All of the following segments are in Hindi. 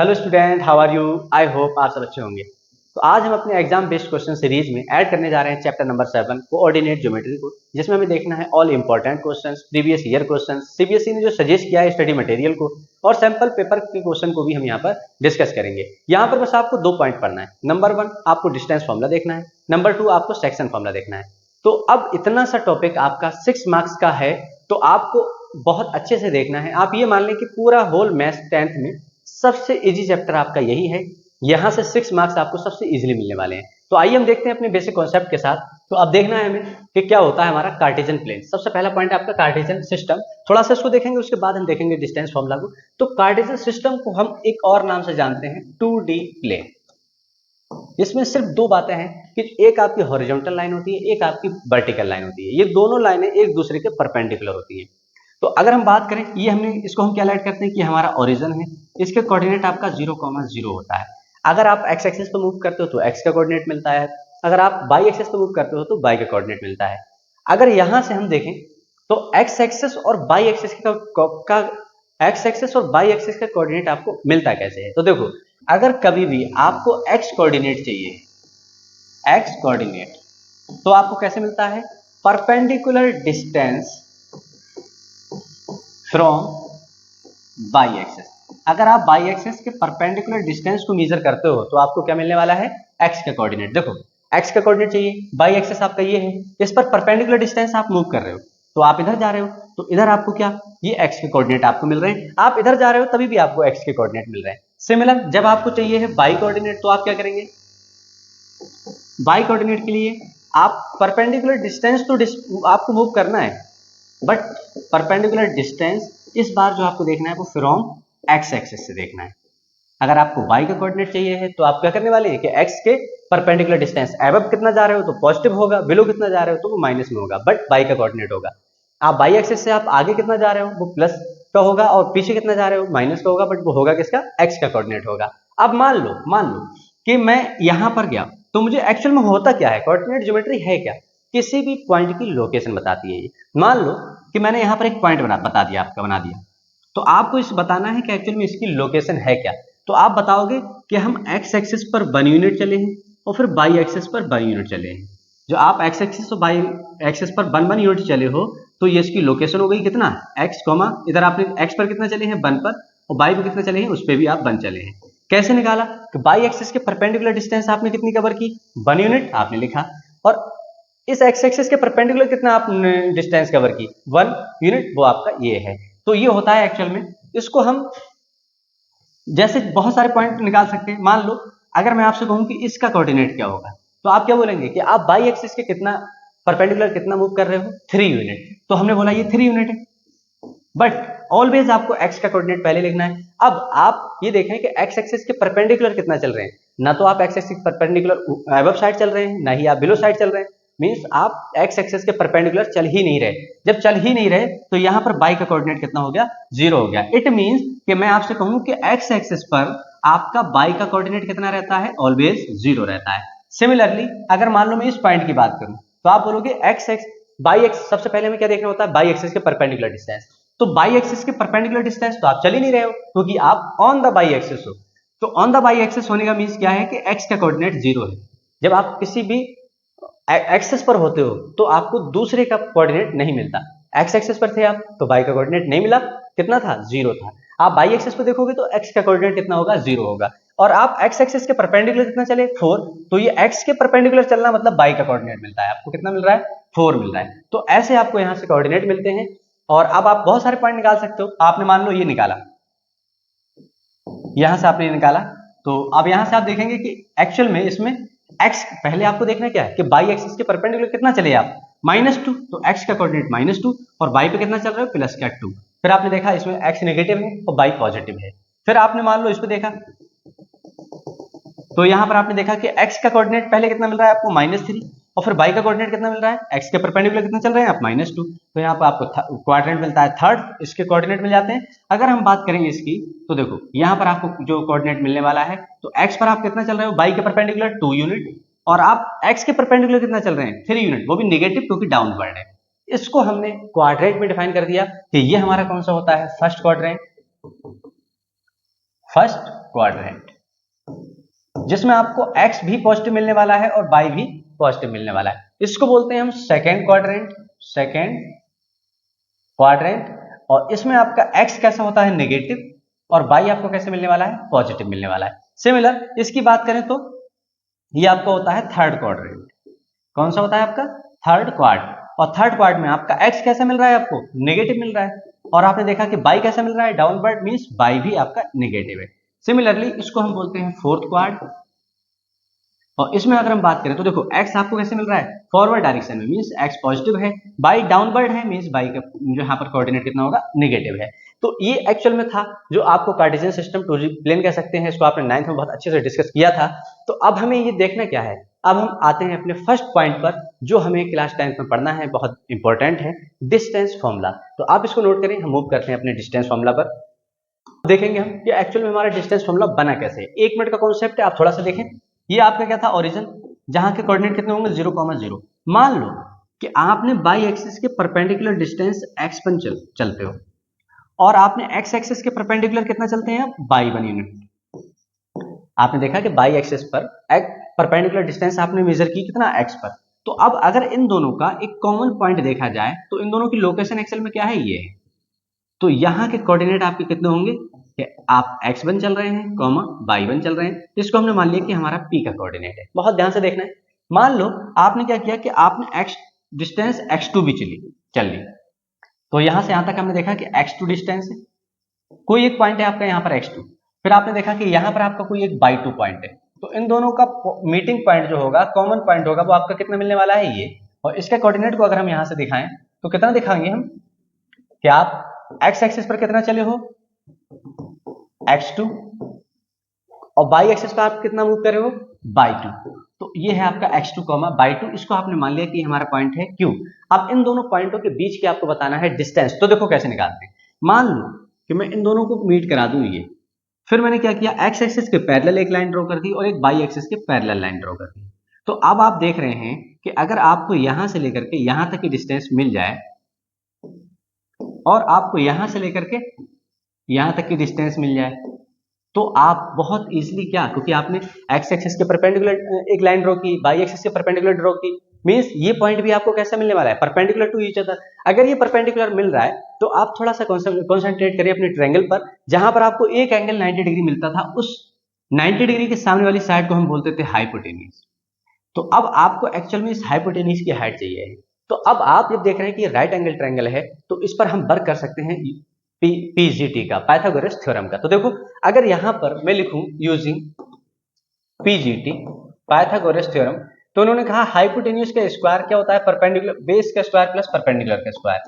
Hello student, how are you? I hope आप सब अच्छे होंगे। तो आज हम अपने एग्जाम बेस्ड क्वेश्चन सीरीज में ऐड करने जा रहे हैं चैप्टर नंबर 7 कोऑर्डिनेट ज्योमेट्री को, जिसमें हमें देखना है all important questions, previous year questions, CBSE ने जो सजेस्ट किया है स्टडी मटेरियल को, और सैंपल पेपर के क्वेश्चन को भी हम यहाँ पर डिस्कस करेंगे। यहाँ पर बस आपको 2 पॉइंट पढ़ना है। नंबर 1 आपको डिस्टेंस फॉर्मूला देखना है, नंबर 2 आपको सेक्शन फॉर्मूला देखना है। तो अब इतना सा टॉपिक आपका 6 मार्क्स का है, तो आपको बहुत अच्छे से देखना है। आप ये मान लें कि पूरा होल मैथ्स 10th में सबसे इजी चैप्टर आपका यही है। यहां से 6 मार्क्स आपको सबसे इजीली मिलने वाले हैं। तो आइए हम देखते हैं अपने बेसिक कॉन्सेप्ट के साथ। तो अब देखना है हमें कि क्या होता है हमारा कार्टेशियन प्लेन। सबसे पहला पॉइंट है आपका कार्टेशियन सिस्टम। थोड़ा सा इसको देखेंगे, उसके बाद हम देखेंगे डिस्टेंस फॉर्मूला को। तो कार्टेशियन सिस्टम को हम एक और नाम से जानते हैं 2D प्लेन। इसमें सिर्फ 2 बातें हैं कि एक आपकी हॉरिजॉन्टल लाइन होती है, एक आपकी वर्टिकल लाइन होती है। ये दोनों लाइनें एक दूसरे के परपेंडिकुलर होती है। तो अगर हम बात करें, ये हमने इसको हम क्या ऐड करते हैं कि हमारा ओरिजिन है। इसके कोऑर्डिनेट आपका 0,0 होता है। अगर आप एक्स एक्सिस पर मूव करते हो तो एक्स का कोऑर्डिनेट मिलता है, अगर आप वाई एक्सिस पर मूव करते हो तो वाई का कोऑर्डिनेट मिलता है। अगर यहां से हम देखें तो एक्स एक्सिस और वाई एक्सिस एक्स एक्सिस और वाई एक्सिस का कोऑर्डिनेट आपको मिलता कैसे है? तो देखो, अगर कभी भी आपको एक्स कोऑर्डिनेट चाहिए, एक्स कोऑर्डिनेट, तो आपको कैसे मिलता है? Perpendicular distance from by axis. अगर आप बाई एक्सिस के परपेंडिकुलर डिस्टेंस को मेजर करते हो तो आपको क्या मिलने वाला है? एक्स का कोऑर्डिनेट। देखो, एक्स का कोऑर्डिनेट चाहिए, बाई एक्सिस आपका ये है, इस पर परपेंडिकुलर डिस्टेंस आप मूव कर रहे हो, तो आप इधर जा रहे हो तो इधर आपको क्या, ये एक्स के कोऑर्डिनेट आपको मिल रहे हैं। आप इधर जा रहे हो तभी भी आपको एक्स के कोऑर्डिनेट मिल रहे हैं। सिमिलर जब आपको चाहिए है बाई कोऑर्डिनेट, तो आप क्या करेंगे? बाई कोऑर्डिनेट के लिए आप परपेंडिकुलर डिस्टेंस तो आपको मूव करना है, बट परपेंडिकुलर डिस्टेंस इस बार जो आपको देखना है वो फ्रॉम एक्स एक्सिस से देखना है। अगर आपको y का कोऑर्डिनेट चाहिए है तो आप क्या करने वाले हैं कि x के परपेंडिकुलर डिस्टेंस अबव कितना जा रहे हो तो पॉजिटिव होगा, बिलो कितना जा रहे हो तो वो माइनस में होगा, बट y का कोऑर्डिनेट होगा। आप y एक्सिस से आप आगे कितना जा रहे हो वो प्लस का होगा, और पीछे कितना जा रहे हो माइनस का होगा, बट वो होगा किसका? x का कोऑर्डिनेट होगा। अब मान लो कि मैं यहां पर गया, तो मुझे एक्चुअल में होता क्या है? कोऑर्डिनेट ज्योमेट्री है क्या? किसी भी पॉइंट की लोकेशन बताती है ये। मान लो कि मैंने यहां पर एक पॉइंट बता दिया, आपका बना दिया, तो आपको इस बताना है कि एक्चुअल में इसकी लोकेशन है क्या। तो आप बताओगे कि हम एक्स एक्सिस पर 1 यूनिट चले हैं और फिर बाई एक्सिस पर 1 यूनिट चले हैं। जो आप एक्स एक्सिस और बाई एक्सिस पर 1 यूनिट चले हो, तो ये इसकी लोकेशन हो गई कितना? एक्स कॉमा, इधर आपने एक्स पर कितना चले हैं? 1 पर, और बाई पर कितना चले हैं? उस पर भी आप 1 चले हैं। कैसे निकाला? कि बाई एक्सिस के परपेंडिकुलर डिस्टेंस आपने कितनी कवर की? 1 यूनिट आपने लिखा, और इस एक्स एक्सिस के परपेंडिकुलर कितना आपने डिस्टेंस कवर की? 1 यूनिट, वो आपका ये है। तो ये होता है एक्चुअल में। इसको हम जैसे बहुत सारे पॉइंट निकाल सकते हैं। मान लो अगर मैं आपसे कहूं कि इसका कोऑर्डिनेट क्या होगा, तो आप क्या बोलेंगे कि आप बाई एक्सिस के कितना परपेंडिकुलर कितना मूव कर रहे हो? 3 यूनिट। तो हमने बोला ये 3 यूनिट है, बट ऑलवेज आपको एक्स का कोऑर्डिनेट पहले लिखना है। अब आप ये देखें कि एक्स एक्सिस के परपेंडिकुलर कितना चल रहे हैं। ना तो आप एक्स एक्सिस के परपेंडिकुलर अबव साइड चल रहे हैं, ना ही आप बिलो साइड चल रहे हैं। मींस आप एक्स एक्सिस के परपेंडिकुलर चल ही नहीं रहे। जब चल ही नहीं रहे तो यहां पर बाई का कोऑर्डिनेट कितना हो गया? 0 हो गया। इट मींस कि मैं आपसे कहूं कि एक्स एक्सिस पर आपका बाई का कोऑर्डिनेट कितना रहता है? ऑलवेज 0 रहता है। सिमिलरली अगर मान लो मैं इस पॉइंट की बात करूं, तो आप बोलोगे एक्स एक्स बाई एक्स, सबसे पहले हमें क्या देखना होता है? बाई एक्सिस के परपेंडिकुलर डिस्टेंस। तो बाई एक्सिस के परपेंडिकुलर डिस्टेंस तो आप चल ही नहीं रहे हो, क्योंकि आप ऑन द बाई एक्सिस हो। तो ऑन द बाई एक्सिस होने का मींस क्या है? कि एक्स का कोऑर्डिनेट 0 है। जब आप किसी भी एक्सिस पर होते हो तो आपको दूसरे का कोऑर्डिनेट नहीं मिलता। एक्स एक्सिस पर थे आप तो बाई का कोऑर्डिनेट नहीं मिला, कितना था? 0 था। आप बाई एक्सिस पर देखोगे तो एक्स का कोऑर्डिनेट कितना होगा? 0 होगा। और आप एक्स एक्सिस के परपेंडिकुलर कितना चले? 4। तो ये एक्स के परपेंडिकुलर चलना मतलब बाई का कोऑर्डिनेट मिलता है। आपको कितना मिल रहा है? 4 मिल रहा है। तो ऐसे आपको यहां से कोऑर्डिनेट मिलते हैं। और अब आप बहुत सारे पॉइंट निकाल सकते हो। आपने मान लो ये निकाला, यहां से आपने निकाला, तो अब यहां से आप देखेंगे कि एक्चुअल में इसमें x पहले आपको देखना क्या है कि बाई एक्सिस के परपेंडिकुलर कितना चले आप? -2। तो x का कोऑर्डिनेट -2, और y पे कितना चल रहा है? +2। फिर आपने देखा इसमें x नेगेटिव है और y पॉजिटिव है। फिर आपने मान लो इस पे देखा, तो यहां पर आपने देखा कि x का कोऑर्डिनेट पहले कितना मिल रहा है आपको? -3, और फिर y का कोऑर्डिनेट कितना मिल रहा है? x के परपेंडिकुलर कितना चल रहे हैं आप? -2। तो यहाँ पर आपको क्वाड्रेंट मिलता है, थर्ड इसके कोऑर्डिनेट मिल जाते हैं। अगर हम बात करेंगे इसकी, तो देखो यहाँ पर आपको जो कोऑर्डिनेट मिलने वाला है, तो x पर आप कितना चल रहे हो? y के परपेंडिकुलर 2 यूनिट, और आप x के परपेंडिकुलर कितना चल रहे हैं? 3 यूनिट, वो भी नेगेटिव क्योंकि डाउनवर्ड है। इसको हमने क्वाड्रेंट में डिफाइन कर दिया कि ये हमारा कौन सा होता है? First quadrant. फर्स्ट क्वाड्रेंट, जिसमें आपको x भी पॉजिटिव मिलने वाला है और y भी पॉजिटिव मिलने वाला है। इसको बोलते हैं हम सेकेंड क्वाड्रेंट। और इसमें आपका x कैसा होता है, नेगेटिव, और y आपको कैसे मिलने वाला है, पॉजिटिव मिलने वाला है। सिमिलर इसकी बात करें तो ये आपका होता है थर्ड क्वाड्रेंट। कौन सा होता है आपका, थर्ड क्वाड। और थर्ड क्वाड में आपका x कैसा मिल रहा है, आपको नेगेटिव मिल रहा है, और आपने देखा कि y कैसा मिल रहा है, डाउनवर्ड, मींस y भी आपका नेगेटिव है। सिमिलरली इसको हम बोलते हैं फोर्थ क्वाड। और इसमें अगर हम बात करें तो देखो x आपको कैसे मिल रहा है, फॉरवर्ड डायरेक्शन में, मींस x पॉजिटिव है, y डाउनवर्ड है, मींस y का जो यहाँ पर कोऑर्डिनेट कितना होगा, नेगेटिव है। तो ये एक्चुअल में था जो आपको कार्टेशियन सिस्टम टू प्लेन कह सकते हैं, इसको आपने 9th में बहुत अच्छे से डिस्कस किया था। तो अब हमें ये देखना क्या है, अब हम आते हैं अपने फर्स्ट पॉइंट पर जो हमें क्लास 10th में पढ़ना है, बहुत इंपॉर्टेंट है, डिस्टेंस फॉर्मूला। तो आप इसको नोट करें, हम मूव करते हैं अपने डिस्टेंस फॉर्मूला पर। देखेंगे हम कि एक्चुअल में हमारा डिस्टेंस फॉर्मूला बना कैसे है। 1 मिनट का कॉन्सेप्ट है, आप थोड़ा सा देखें। ये आपका क्या था, ओरिजिन, जहां के कोऑर्डिनेट कितने होंगे, 0,0। मान लो कि आपने बाई एक्सिस के परपेंडिकुलर डिस्टेंस x पर चलते हो और आपने x एक्सिस के परपेंडिकुलर कितना चलते हैं, बाई 1 यूनिट। आपने देखा कि बाई एक्सिस पर परपेंडिकुलर डिस्टेंस आपने मेजर की कितना, x पर। तो अब अगर इन दोनों का एक कॉमन पॉइंट देखा जाए तो इन दोनों की लोकेशन एक्चुअल में क्या है, ये है। तो यहाँ के कोऑर्डिनेट आपके कितने होंगे कि आप x1 चल रहे हैं, y1 चल रहे हैं, इसको हमने मान लिया कि हमारा p का कोऑर्डिनेट है। बहुत ध्यान से देखना है। मान लो आपने क्या किया कि आपने x डिस्टेंस x2 भी चल ली, तो यहां से यहां तक हमने देखा कि x2 डिस्टेंस है, कोई एक पॉइंट है आपका यहाँ पर x2, फिर आपने देखा कि यहाँ पर आपका कोई एक y2 पॉइंट है। तो इन दोनों का मीटिंग पॉइंट जो होगा, कॉमन पॉइंट होगा, वो आपका कितना मिलने वाला है, ये। और इसके कोऑर्डिनेट को अगर हम यहाँ से दिखाएं तो कितना दिखाएंगे हम कि आप x एक्सिस पर कितना चले हो, x2, और y एक्सिस पर आप कितना मूव कर रहे हो, y2। तो ये है आपका x2, y2। इसको आपने मान लिया कि हमारा पॉइंट है Q। अब इन दोनों पॉइंटों के बीच के आपको बताना है डिस्टेंस। तो देखो कैसे निकालते हैं। मान लो कि मैं इन दोनों को मीट करा दूं, ये, फिर मैंने क्या किया, x एक्सिस के पैरेलल एक लाइन ड्रॉ कर दी और एक y एक्सिस के पैरेलल लाइन ड्रॉ कर दी। तो अब आप देख रहे हैं कि अगर आपको यहां से लेकर के यहां तक की डिस्टेंस मिल जाए और आपको यहां से लेकर के यहां तक की डिस्टेंस मिल जाए, तो आप बहुत इजीली क्या, क्योंकि आपने x एक्सिस के परपेंडिकुलर एक लाइन ड्रॉ की, y एक्सिस के परपेंडिकुलर ड्रॉ की, मींस ये पॉइंट भी आपको कैसा मिलने वाला है, परपेंडिकुलर टू ईच अदर। अगर ये परपेंडिकुलर मिल रहा है तो आप थोड़ा सा कॉन्सेंट्रेट करिए अपने ट्रायंगल पर, जहां पर आपको एक एंगल 90 डिग्री मिलता था, उस 90 डिग्री के सामने वाली साइड को हम बोलते थे हाइपोटेन्यूज। तो अब आपको एक्चुअल में इस हाइपोटेन्यूज की हाइट चाहिए। तो अब आप जब देख रहे हैं कि राइट एंगल ट्रायंगल है, तो इस पर हम वर्क कर सकते हैं पीजीटी का, पाइथागोरस थ्योरम का। तो देखो अगर यहां पर मैं लिखूं यूजिंग पीजीटी, पाइथागोरस थ्योरम, तो उन्होंने कहा हाइपोटेन्यूज का स्क्वायर क्या होता है, परपेंडिकुलर बेस का स्क्वायर प्लस परपेंडिकुलर का स्क्वायर।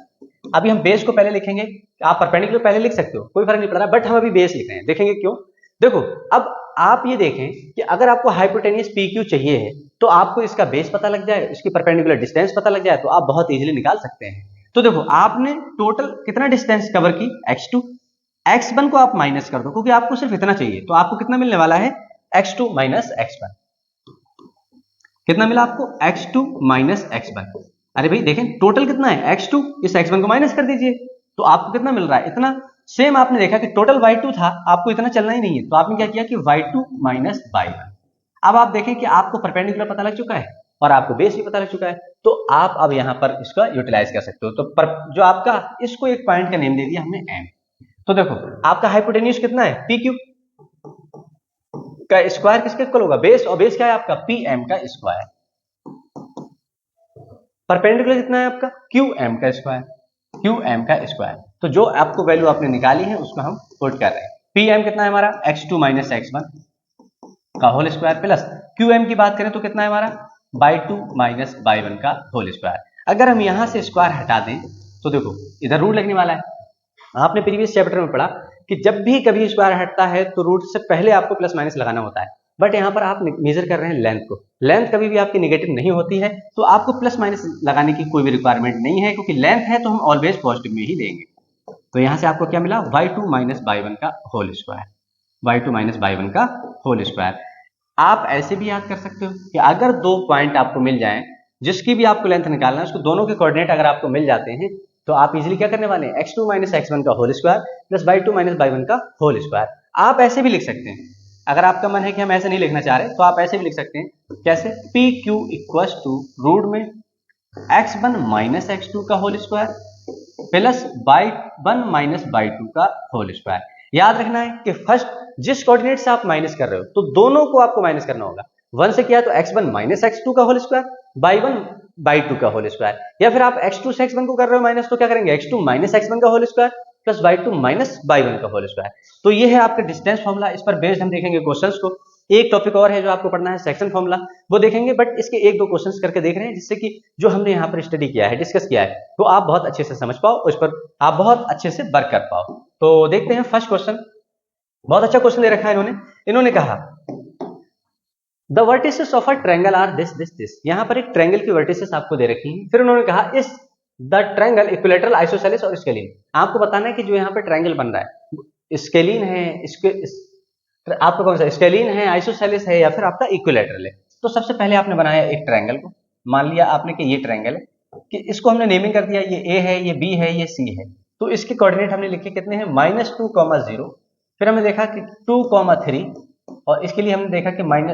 अभी हम बेस को पहले लिखेंगे, आप परपेंडिकुलर पहले लिख सकते हो, कोई फर्क नहीं पड़ रहा, बट हम अभी बेस लिख रहे हैं, देखेंगे क्यों। देखो अब आप ये देखें कि अगर आपको हाइपोटेन्यूज PQ चाहिए है तो आपको इसका बेस पता लग जाए, इसकी परपेंडिकुलर डिस्टेंस पता लग जाए, तो आप बहुत इजीली निकाल सकते हैं। तो देखो आपने टोटल कितना डिस्टेंस कवर की, x2, x1 को आप माइनस कर दो क्योंकि आपको सिर्फ इतना चाहिए, तो आपको कितना मिलने वाला है, x2 माइनस x1। कितना मिला आपको, x2 माइनस x1। अरे भाई देखें टोटल कितना है, x2, इस x1 को माइनस कर दीजिए, तो आपको कितना मिल रहा है, इतना। सेम आपने देखा कि टोटल y2 था, आपको इतना चलना ही नहीं है, तो आपने क्या किया कि y2 माइनस y1। अब आप देखें कि आपको परपेंडिकुलर पता लग चुका है और आपको बेस भी पता लग चुका है, तो आप अब यहां पर इसका यूटिलाइज कर सकते हो। तो जो आपका, इसको एक पॉइंट का नेम दे दिया हमने m। तो देखो आपका हाइपोटेन्यूज कितना है, PQ का स्क्वायर किसके इक्वल होगा, बेस, और बेस क्या है आपका, PM का स्क्वायर। परपेंडिकुलर कितना है आपका, QM का स्क्वायर, QM का स्क्वायर। तो जो आपको वैल्यू आपने निकाली है उसको हम पुट कर रहे हैं। PM कितना है हमारा, x2 माइनस x1 का होल स्क्वायर, प्लस QM की बात करें तो कितना है हमारा, y2 माइनस y1 का होल स्क्वायर। अगर हम यहां से स्क्वायर हटा दें तो देखो इधर रूट लगने वाला है। आपने प्रीवियस चैप्टर में पढ़ा कि जब भी कभी स्क्वायर हटता है तो रूट से पहले आपको प्लस माइनस लगाना होता है, बट यहाँ पर आप मेजर कर रहे हैं लेंथ को। लेंथ कभी भी आपकी नेगेटिव नहीं होती है, तो आपको प्लस माइनस लगाने की कोई भी रिक्वायरमेंट नहीं है, क्योंकि लेंथ है तो हम ऑलवेज पॉजिटिव में ही लेंगे। तो यहाँ से आपको क्या मिला, y2 माइनस y1 का whole square, y2 minus y1 का होल स्क्वायर। आप ऐसे भी याद कर सकते हो कि अगर दो पॉइंट आपको मिल जाएं जिसकी भी आपको लेंथ निकालना है, उसको दोनों के कोऑर्डिनेट अगर आपको मिल जाते हैं तो आप इजीली क्या करने वाले हैं, x2 माइनस x1 का whole square plus y2 minus y1 का होल स्क्वायर। आप ऐसे भी लिख सकते हैं, अगर आपका मन है कि हम ऐसे नहीं लिखना चाह रहे तो आप ऐसे भी लिख सकते हैं। कैसे? P Q equals to root में x1 माइनस x2 का whole square plus y1 minus y2 का होल स्क्वायर। याद रखना है कि फर्स्ट जिस कोऑर्डिनेट से आप माइनस कर रहे हो तो दोनों को आपको माइनस करना होगा। 1 से किया तो x1 माइनस x2 का होल स्क्वायर, y1 y2 का होल स्क्वायर, या फिर आप x2 से x1 को कर रहे हो माइनस तो क्या करेंगे x2 माइनस x1 का whole square plus y2 minus y1 का होल स्क्वायर। तो ये है आपका डिस्टेंस फॉर्मूला। इस पर बेस्ड हम देखेंगे क्वेश्चंस को। एक टॉपिक और है जो आपको पढ़ना है, सेक्शन फॉर्मूला, वो देखेंगे, बट इसके एक दो क्वेश्चंस करके देख रहे हैं जिससे कि जो हमने यहाँ पर स्टडी किया है, डिस्कस किया है, तो आप बहुत अच्छे से समझ पाओ, उस पर आप बहुत अच्छे से वर्क कर पाओ। तो देखते हैं फर्स्ट क्वेश्चन। बहुत अच्छा क्वेश्चन दे रखा है इन्होंने कहा the vertices of a triangle are this this this. यहां पर एक ट्रायंगल की वर्टिसेस आपको दे रखी है। फिर उन्होंने कहा इस द ट्रायंगल इक्विलैटरल आइसोसेलेस और स्केलिन। आपको बताना है कि जो यहाँ पे ट्रायंगल बन रहा है स्केलिन है, आपका कौन सा स्केलिन है, आइसोसेलेस है, या फिर आपका इक्विलैटरल है। तो सबसे पहले आपने बनाया एक ट्रायंगल को, मान लिया आपने कि ये ट्रायंगल है, कि इसको हमने नेमिंग कर दिया, ये ए है, ये बी है, ये सी है। तो इसके कोऑर्डिनेट हमने लिखे कितने हैं, -2, 0। फिर हमने देखा कि 2, 3, और इसके लिए हमने देखा कि 1,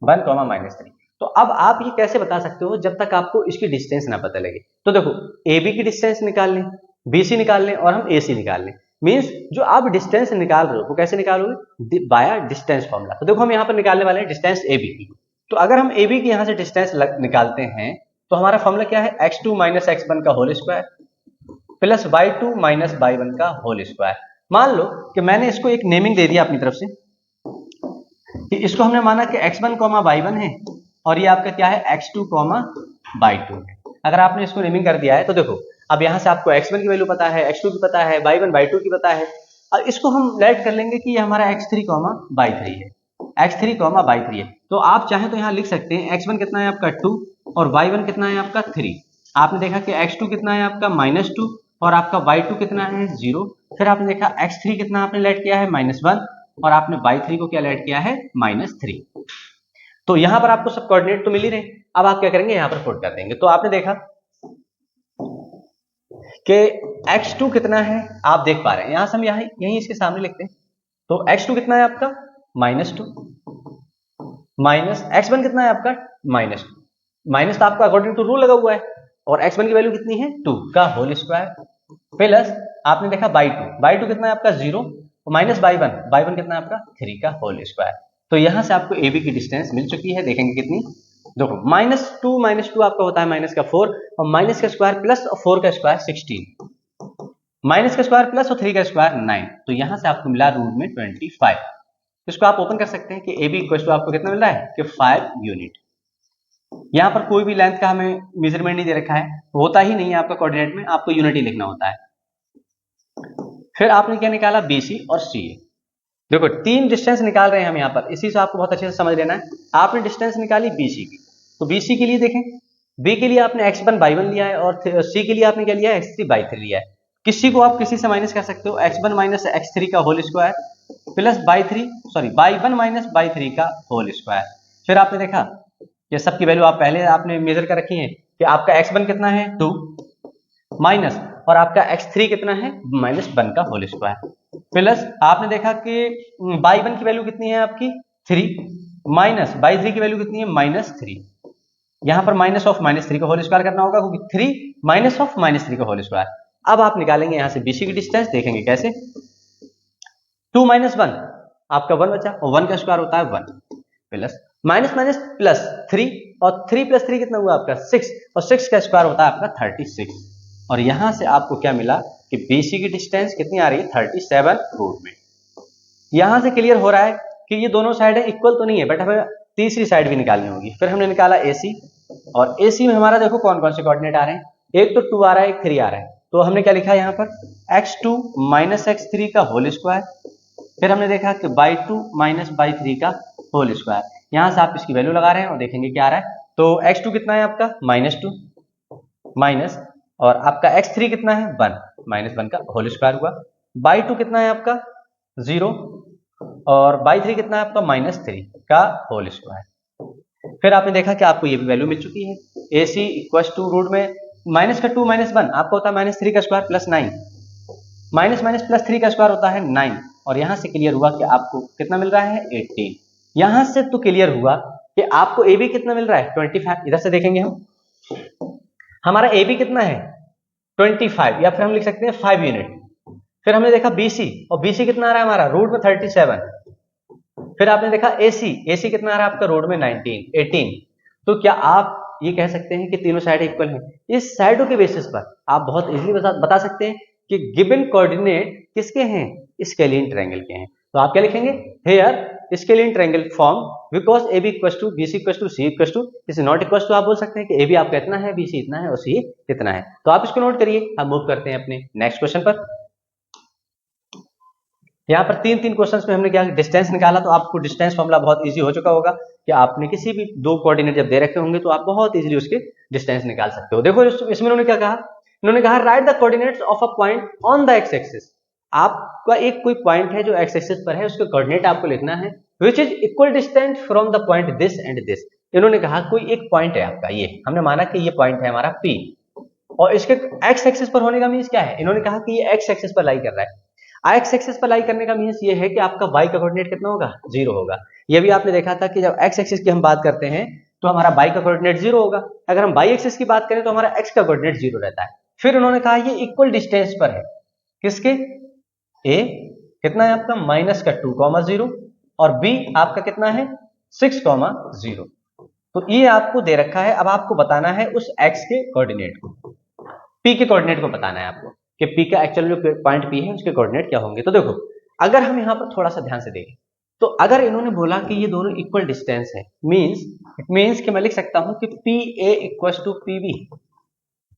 -3। तो अब आप ये कैसे बता सकते हो जब तक आपको इसकी डिस्टेंस ना पता लगे। तो देखो ए बी की डिस्टेंस निकाल लें, बी सी निकाल लें, और हम ए सी निकाल लें। मीन्स जो आप डिस्टेंस निकाल रहे हो वो कैसे निकालोगे, बाया डिस्टेंस फॉर्मूला। तो देखो हम यहाँ पर निकालने वाले हैं डिस्टेंस ए बी की। तो अगर हम ए बी की यहाँ से डिस्टेंस निकालते हैं तो हमारा फॉर्मूला क्या है, x2 माइनस x1 का whole square plus y2 minus y1 का होल स्क्वायर। मान लो कि मैंने इसको एक नेमिंग दे दिया अपनी तरफ से, कि इसको हमने माना कि x1, y1 है, और ये आपका क्या है x2, y2 है। अगर आपने इसको नेमिंग कर दिया है तो देखो अब यहां से आपको x1 की वैल्यू पता है, x2 की पता है, y1 y2 की पता है। अब इसको हम लेट कर लेंगे कि ये हमारा x3, y3 है, x3, y3 है। तो आप चाहें तो यहां लिख सकते हैं x1 कितना है आपका 2 और y1 कितना है आपका 3। आपने देखा कि x2 कितना है आपका -2 और आपका y2 कितना है 0। फिर आपने देखा x3 कितना आपने लेट किया है -1 और आपने y3 को क्या लेट किया है -3। तो यहां पर आपको सब कोऑर्डिनेट तो मिल ही रहे। अब आप क्या करेंगे, यहां पर पुट कर देंगे। तो आपने देखा कि x2 कितना है, आप देख पा रहे हैं, यहां से हम यहीं इसके सामने लिखते हैं। तो x2 कितना है आपका -2 माइनस x1 कितना है आपका -2। माइनस तो आपका अकॉर्डिंग टू रूल लगा हुआ है, और x1 की वैल्यू कितनी है 2 का होल स्क्वायर प्लस आपने देखा y2 कितना है आपका 0 माइनस y1 कितना है आपका 3 का होल स्क्वायर। तो यहां से आपको AB की डिस्टेंस मिल चुकी है। देखेंगे कितनी, देखो -2 आपका होता है माइनस का 4, और माइनस का स्क्वायर प्लस 4 का स्क्वायर 16, माइनस का स्क्वायर प्लस और 3 का स्क्वायर 9। तो यहां से आपको मिला रूट में 25। इसको आप ओपन कर सकते हैं कि AB इक्वल टू आपको कितना मिल रहा है कि 5 यूनिट। यहाँ पर कोई भी लेंथ का हमें मेजरमेंट नहीं दे रखा है, होता ही नहीं है आपका कोऑर्डिनेट में, आपको यूनिट ही लिखना होता है। फिर आपने क्या निकाला, BC और CA। देखो 3 डिस्टेंस निकाल रहे हैं हम यहाँ पर, इसी से आपको बहुत अच्छे से समझ लेना है। आपने डिस्टेंस निकाली BC की, तो BC के लिए देखें, B के लिए आपने x1 y1 लिया है और C के लिए आपने क्या लिया है x3 y3 लिया है। किसी को आप किसी से माइनस कर सकते हो, x1 माइनस x3 का whole square plus y1 minus y3 का होल स्क्वायर। फिर आपने देखा ये सब की वैल्यू आप पहले आपने मेजर कर रखी है कि आपका x1 कितना है 2 माइनस, और आपका x3 कितना है -1 का होल स्क्वायर प्लस आपने देखा कि y1 की वैल्यू कितनी है आपकी 3 माइनस y3 की वैल्यू कितनी है -3। यहां पर माइनस ऑफ -3 का होल स्क्वायर करना होगा क्योंकि 3 माइनस ऑफ -3 का होल स्क्वायर। अब आप निकालेंगे यहां से BC की डिस्टेंस, देखेंगे कैसे, 2 माइनस 1 आपका 1 बचा, और 1 का स्क्वायर होता है 1 प्लस माइनस माइनस प्लस 3, और 3 प्लस 3 कितना हुआ आपका 6, और 6 का स्क्वायर होता है आपका 36। और यहां से आपको क्या मिला कि BC की डिस्टेंस कितनी आ रही है 37 रूट में। यहां से क्लियर हो रहा है कि ये दोनों साइड इक्वल तो नहीं है, बट हमें तीसरी साइड भी निकालनी होगी। फिर हमने निकाला AC, और AC में हमारा देखो कौन कौन से कोऑर्डिनेट आ रहे हैं, एक तो 2 आ रहा है, एक 3 आ रहा है। तो हमने क्या लिखा है यहाँ पर x2 माइनस x3 का होल स्क्वायर, फिर हमने देखा कि y2 माइनस y3 का होल स्क्वायर। यहां से आप इसकी वैल्यू लगा रहे हैं और देखेंगे क्या आ रहा है। तो x2 कितना है आपका -2 माइनस, और आपका x3 कितना है 1 -1 का होल स्क्वायर हुआ, y2 कितना है आपका 0, और y3 कितना है आपका -3 का होल स्क्वायर। फिर आपने देखा कि आपको ये भी वैल्यू मिल चुकी है। AC इक्वल टू रूट में माइनस का 2 -1 आपका होता है -3 का square plus 9 minus minus plus 3 का स्क्वायर होता है 9, और यहां से क्लियर हुआ कि आपको कितना मिल रहा है 18। यहां से तो क्लियर हुआ कि आपको ए बी कितना मिल रहा है 25। इधर से देखेंगे हम, हमारा ए बी कितना है 25, या फिर हम लिख सकते हैं 5 यूनिट। फिर हमने देखा बीसी, और बीसी कितना आ रहा है हमारा रूट में 37। फिर आपने देखा एसी, एसी कितना आ रहा है आपका रोड में 18। तो क्या आप ये कह सकते हैं कि तीनों साइड इक्वल हैं? इस साइडों के बेसिस पर आप बहुत इजीली बता सकते हैं कि गिवन कोऑर्डिनेट किसके हैं, स्केलियन ट्रायंगल के हैं। तो आप क्या लिखेंगे, here scalene triangle form because A B equals to B C equals to C equals to, is not equals to, आप बोल सकते हैं कि ए बी आपका इतना है, बी सी इतना है और सी इतना है। तो आप इसको नोट करिए। हम मूव करते हैं अपने नेक्स्ट क्वेश्चन पर। यहाँ पर तीन क्वेश्चंस में हमने क्या डिस्टेंस निकाला, तो आपको डिस्टेंस फॉर्मूला बहुत इजी हो चुका होगा कि आपने किसी भी दो कोऑर्डिनेट जब दे रखे होंगे तो आप बहुत इजीली उसके डिस्टेंस निकाल सकते हो। देखो इसमें उन्होंने क्या कहा, इन्होंने कहा right the coordinates of a point on the x axis. आपका एक कोई पॉइंट है जो एक्स एक्सिस पर है, उसके कोऑर्डिनेट आपको लिखना है which is equal distance from the point this and this. इन्होंने कहा कोई एक पॉइंट है आपका, ये हमने माना कि ये पॉइंट है हमारा P, और इसके एक्स एक्सिस पर होने का मीन्स क्या है, इन्होंने कहा कि ये एक्स एक्सिस पर लाई कर रहा है। एक्स एक्सिस पर लाई करने का मीन्स ये है कि आपका y का कोऑर्डिनेट कितना होगा, 0 होगा। ये भी आपने देखा था कि जब एक्स एक्सिस की हम बात करते हैं तो हमारा y का कोऑर्डिनेट 0 होगा। अगर हम y एक्सिस की बात करें तो हमारा x का कोऑर्डिनेट 0 रहता है। फिर उन्होंने कहा ये इक्वल डिस्टेंस पर है, किसके, a कितना है आपका -2,0 और b आपका कितना है 6,0। तो ये आपको दे रखा है। अब आपको बताना है उस x के कोऑर्डिनेट को, p के कोऑर्डिनेट को बताना है आपको कि P का एक्चुअल जो पॉइंट P है उसके कोऑर्डिनेट क्या होंगे। तो देखो अगर हम यहाँ पर थोड़ा सा ध्यान से देखें तो अगर इन्होंने बोला कि ये दोनों इक्वल डिस्टेंस है, इट मींस कि मैं लिख सकता हूं कि PA इक्वल्स टू PB।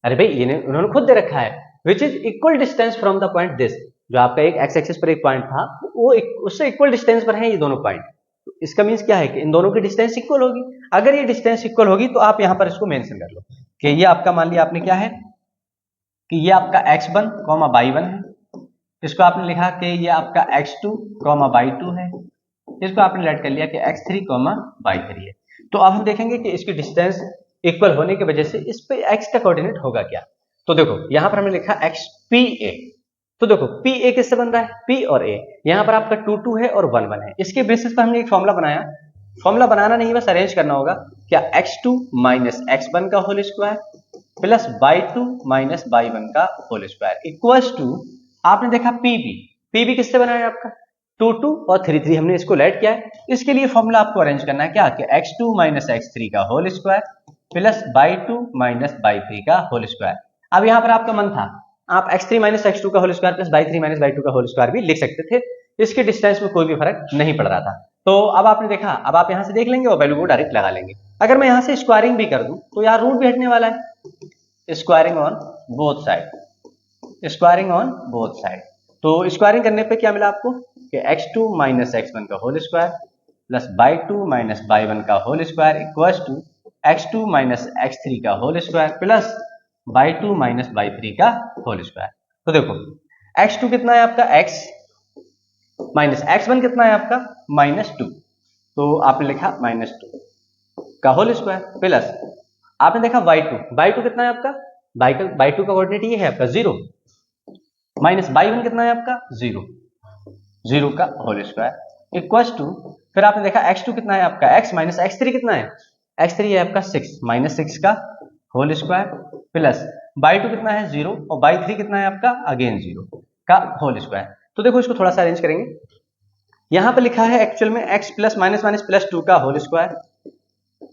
अरे भाई ये उन्होंने खुद दे रखा है which is equal distance from the point this, जो आपका एक एक्स एक्सिस पर एक पॉइंट था वो उससे इक्वल डिस्टेंस पर है ये दोनों पॉइंट। तो इसका मींस क्या है कि इन दोनों की डिस्टेंस इक्वल होगी। अगर ये डिस्टेंस इक्वल होगी तो आप यहाँ पर इसको मेंशन कर लो कि ये आपका, मान लिया आपने क्या है कि ये आपका x1, y1 है, इसको आपने लिखा कि ये आपका x2, y2 है, इसको आपने लेट कर लिया कि x3, y3 है। तो अब हम देखेंगे कि इसकी डिस्टेंस इक्वल होने की वजह से इस पे x का कोऑर्डिनेट होगा क्या। तो देखो यहां पर हमने लिखा xPA, तो देखो PA किससे बन रहा है, P और A। यहां पर आपका 2 2 है और 1 1 है। इसके बेसिस पर हमने एक फॉर्मूला बनाया, फॉर्मूला बनाना नहीं बस अरेंज करना होगा, क्या x2 माइनस x1 का whole square plus y2 minus y1 का होल स्क्वायर इक्वल्स टू, आपने देखा पीबी किससे बना है आपका 2 2 और 3 3, हमने इसको लेट किया है। इसके लिए फॉर्मूला आपको अरेंज करना है क्या कि x2 माइनस x3 का whole square plus y2 minus y3 का होल स्क्वायर। अब यहां पर आपका मन था आप x3 माइनस x2 का whole square plus y3 minus y2 का होल स्क्वायर भी लिख सकते थे, इसके डिस्टेंस में कोई भी फर्क नहीं पड़ रहा था। तो अब आपने देखा, अब आप यहां से देख लेंगे और वैल्यू को डायरेक्ट लगा लेंगे। अगर मैं यहां से स्क्वायरिंग भी कर दूं तो यार रूट भी हटने वाला है, squaring on both side, squaring on both side. तो स्क्वायरिंग करने पे क्या मिला आपको कि x2 माइनस x1 का whole square plus y2 minus y1 का whole square equals to x2 minus x3 का whole square plus y2 minus y3 का होल स्क्वायर। तो देखो x2 कितना है आपका x माइनस x1 कितना है आपका -2, तो आपने लिखा -2 का होल स्क्वायर प्लस आपने देखा y2 कितना है आपका y2 का कोऑर्डिनेट ये है आपका 0 माइनस y1 कितना है आपका 0 का होल स्क्वायर इक्वल्स टू, फिर आपने देखा x2 कितना है आपका x माइनस x3 कितना है x3 है आपका 6 माइनस 6 का होल स्क्वायर प्लस y2 कितना है 0 और y3 कितना है आपका अगेन 0 का होल स्क्वायर। तो देखो इसको थोड़ा सा अरेंज करेंगे, यहां पर लिखा है एक्चुअल में x plus minus minus plus 2 का होल स्क्वायर